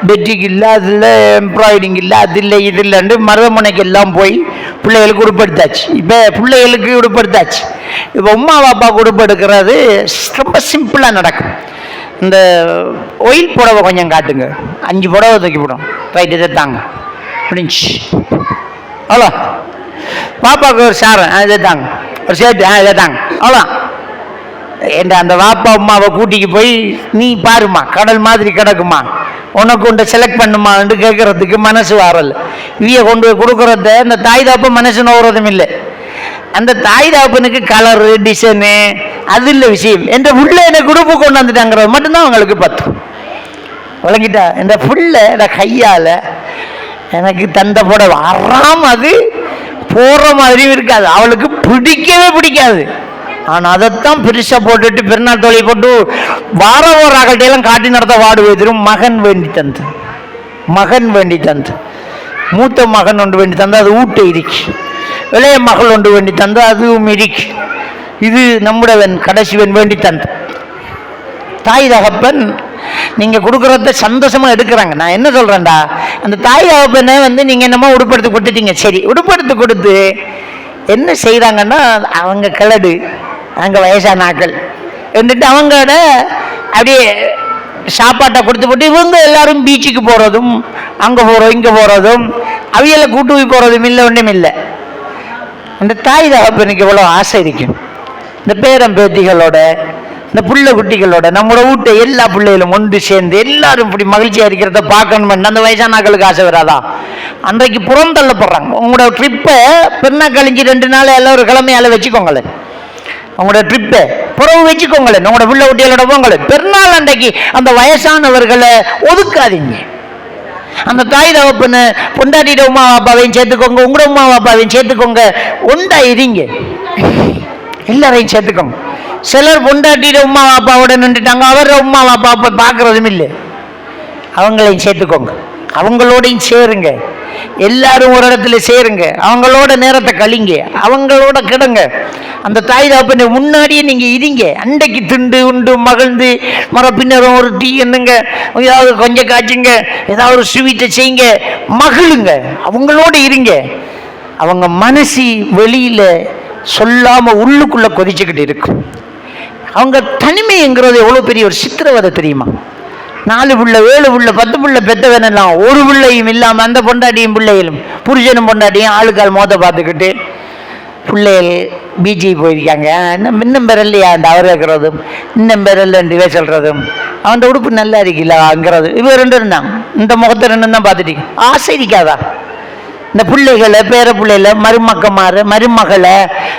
பெட்டிங் இல்லை, அதில் எம்ப்ராய்டிங் இல்லை, அது இல்லை இது இல்லைன்னு மருதமுனைக்கு எல்லாம் போய் பிள்ளைகளுக்கு உடுப்படுத்தாச்சு. இப்போ பிள்ளைகளுக்கு உடுப்படுத்தாச்சு. இப்போ அம்மா பாப்பாவுக்கு உடுப்படுக்கிறது ரொம்ப சிம்பிளாக நடக்கும். இந்த ஒயில் புடவை கொஞ்சம் காட்டுங்க, 5 புடவை தூக்கி போடும், ரைட்டு இதை தாங்க முடிஞ்சு. அவ்வளோ. பாப்பாவுக்கு ஒரு சாரம், இதை தாங்க, ஒரு சேர்த்து இதை தாங்க, அவ்வளோ. என்ற அந்த வாப்பா அம்மாவை கூட்டிக்கு போய் நீ பாருமா, கடல் மாதிரி கிடக்குமா, உனக்கு கொண்டு செலக்ட் பண்ணுமான்னு கேட்கறதுக்கு மனசு வரல. இவைய கொண்டு போய் கொடுக்குறத இந்த தாய் தாப்ப மனசு நோகிறதும் இல்லை. அந்த தாய் தகப்பனுக்கு கலரு டிசைனு அது இல்லை விஷயம். என்ற புள்ள எனக்கு உடுப்பு கொண்டு வந்துட்டாங்கிறது மட்டும்தான் அவங்களுக்கு பத்தும். விளங்கிட்டா? இந்த புள்ள கையால் எனக்கு தந்த போட வராம அது போடுற மாதிரியும் இருக்காது, அவளுக்கு பிடிக்கவே பிடிக்காது. ஆனால் அதைத்தான் பெருசாக போட்டுட்டு பெருநாள் தொழில் போட்டு வார ராகட்டையெல்லாம் காட்டி நடத்த வாடுவதிலும் மகன் வேண்டி தந்து, மகன் வேண்டி தந்து, மூத்த மகன் ஒன்று வேண்டி தந்து அது ஊட்ட இருக்கு, இளைய மகள் ஒன்று வேண்டி தந்து அதுவும் இருக்கு. இது நம்முடையவன் கடைசிவன் வேண்டி தந்து. தாய் தகப்பன் நீங்கள் கொடுக்குறத சந்தோஷமாக எடுக்கிறாங்க. நான் என்ன சொல்கிறேன்டா, அந்த தாய் தகப்பனை நீங்கள் என்னமோ உடுப்படுத்தி கொடுத்துட்டீங்க. சரி, உடுப்படுத்தி கொடுத்து என்ன செய்கிறாங்கன்னா, அவங்க கிளடு, அவங்க வயசான ஆக்கள் இருந்துட்டு அவங்களோட அப்படியே சாப்பாட்டை கொடுத்து போட்டு இவங்க எல்லாரும் பீச்சுக்கு போகிறதும் அங்கே போகிறோம் இங்கே போகிறதும் அவையில கூட்டு போய் போகிறதும் இல்லை, ஒன்றும் இல்லை. அந்த தாய் தகப்பனுக்கு எவ்வளோ ஆசை இருக்கும். இந்த பேரம் பேத்திகளோட இந்த புள்ள குட்டிகளோட நம்மளோட வீட்டை எல்லா பிள்ளைகளும் ஒன்று சேர்ந்து எல்லாரும் இப்படி மகிழ்ச்சியாக இருக்கிறத பார்க்கணுமென்னு அந்த வயசானாக்களுக்கு ஆசை வராதா? அன்றைக்கு புறம் தள்ளப்படுறாங்க. உங்களோட ட்ரிப்பை பெருநா கழிஞ்சு 2 நாள் எல்லாம் ஒரு கிழமையால் வச்சுக்கோங்களேன். உங்களோட ட்ரிப்பை புறவு வச்சுக்கோங்களேன். உங்களோட பிள்ளை குட்டிகளோட போங்களேன். பெருநாள் அன்றைக்கு அந்த வயசானவர்களை ஒதுக்காதீங்க. அந்த தாய் தகப்பன்னு பொண்டாட்டிட உமா பாப்பாவையும் சேர்த்துக்கோங்க, உங்களோட உமா பாப்பாவையும் சேர்த்துக்கோங்க, ஒன்றா இருங்க, எல்லாரையும் சேர்த்துக்கோங்க. சிலர் பொண்டாட்டிட உமா பாப்பாவோட நின்றுட்டாங்க, அவர உமா பாப்பா பார்க்கறதும் இல்லை. அவங்களையும் சேர்த்துக்கோங்க, அவங்களோடையும் சேருங்க, எல்லாரும் ஒரு இடத்துல சேருங்க, அவங்களோட நேரத்தை கழிங்க, அவங்களோட கிடங்க. அந்த தாய் தகப்பனை முன்னாடியே நீங்கள் இருங்க. அன்றைக்கு திண்டு உண்டு மகிழ்ந்து பின்னரும் ஒரு டீ என்னங்க, ஏதாவது கொஞ்சம் காய்ச்சுங்க, ஏதாவது ஒரு ஸ்வீட்டை செய்யுங்க, மகிழுங்க, அவங்களோட இருங்க. அவங்க மனசு வெளியில் சொல்லாமல் உள்ளுக்குள்ளே கொதிச்சுக்கிட்டு இருக்கும். அவங்க தனிமைங்கிறது எவ்வளோ பெரிய ஒரு சித்திரவதை தெரியுமா? 4 புள்ள 7 புள்ள 10 புள்ள பெற்றவனெல்லாம் ஒரு பிள்ளையும் இல்லாமல் அந்த பொண்டாட்டியும் பிள்ளைகளும் புருஷனும் பொண்டாட்டியும் ஆளுக்கால் மோத பார்த்துக்கிட்டு பிள்ளைகள் பீச்சுக்கு போயிருக்காங்க, இன்னும் பெறலையா அந்த அவர் இருக்கிறதும், இன்னும் பெறலன்னு இவ சொல்கிறதும், அவன் உடுப்பு நல்லா இருக்கலாங்கிறது, இவ 2 இருந்தாங்க. இந்த முகத்தை 2 தான் பார்த்துட்டீங்க. ஆசை இருக்காதா? இந்த பிள்ளைகளை பேர பிள்ளைகளை மருமக்கமாறு மருமகளை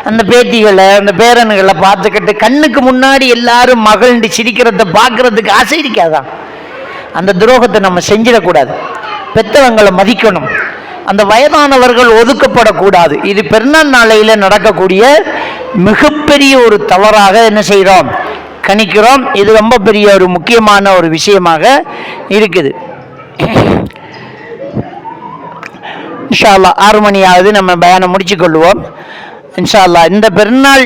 அந்த பேத்திகளை அந்த பேரனுகளை பார்த்துக்கிட்டு கண்ணுக்கு முன்னாடி எல்லாரும் மகிழ்ந்து சிரிக்கிறத பார்க்கறதுக்கு ஆசை இருக்காதான்? அந்த துரோகத்தை நம்ம செஞ்சிடக்கூடாது. பெற்றவங்களை மதிக்கணும். அந்த வயதானவர்கள் ஒதுக்கப்படக்கூடாது. இது பெருநாள் நாளையில் நடக்கக்கூடிய மிகப்பெரிய ஒரு தவறாக என்ன செய்கிறோம், கணிக்கிறோம். இது ரொம்ப பெரிய ஒரு முக்கியமான ஒரு விஷயமாக இருக்குது. இன்ஷா அல்லாஹ் 6 மணியாவது நம்ம பயானம் முடிச்சு கொள்வோம். இன்ஷா அல்லாஹ் இந்த பெருநாள்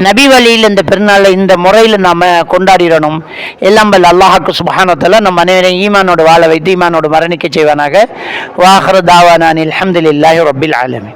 நபி வழியில் இந்த பெருநாளை இந்த முறையில் நாம் கொண்டாடிடணும். எல்லாம் வல்ல அல்லாஹ்வுக்கு சுப்ஹானஹு வ தஆலா நம் அனைவரையும் ஈமானோடு வாழ வைத்து ஈமானோடு மரணிக்க செய்வானாக. வாஹிரு தாவானா அல்ஹம்துலில்லாஹி ரப்பில் ஆலமீன்.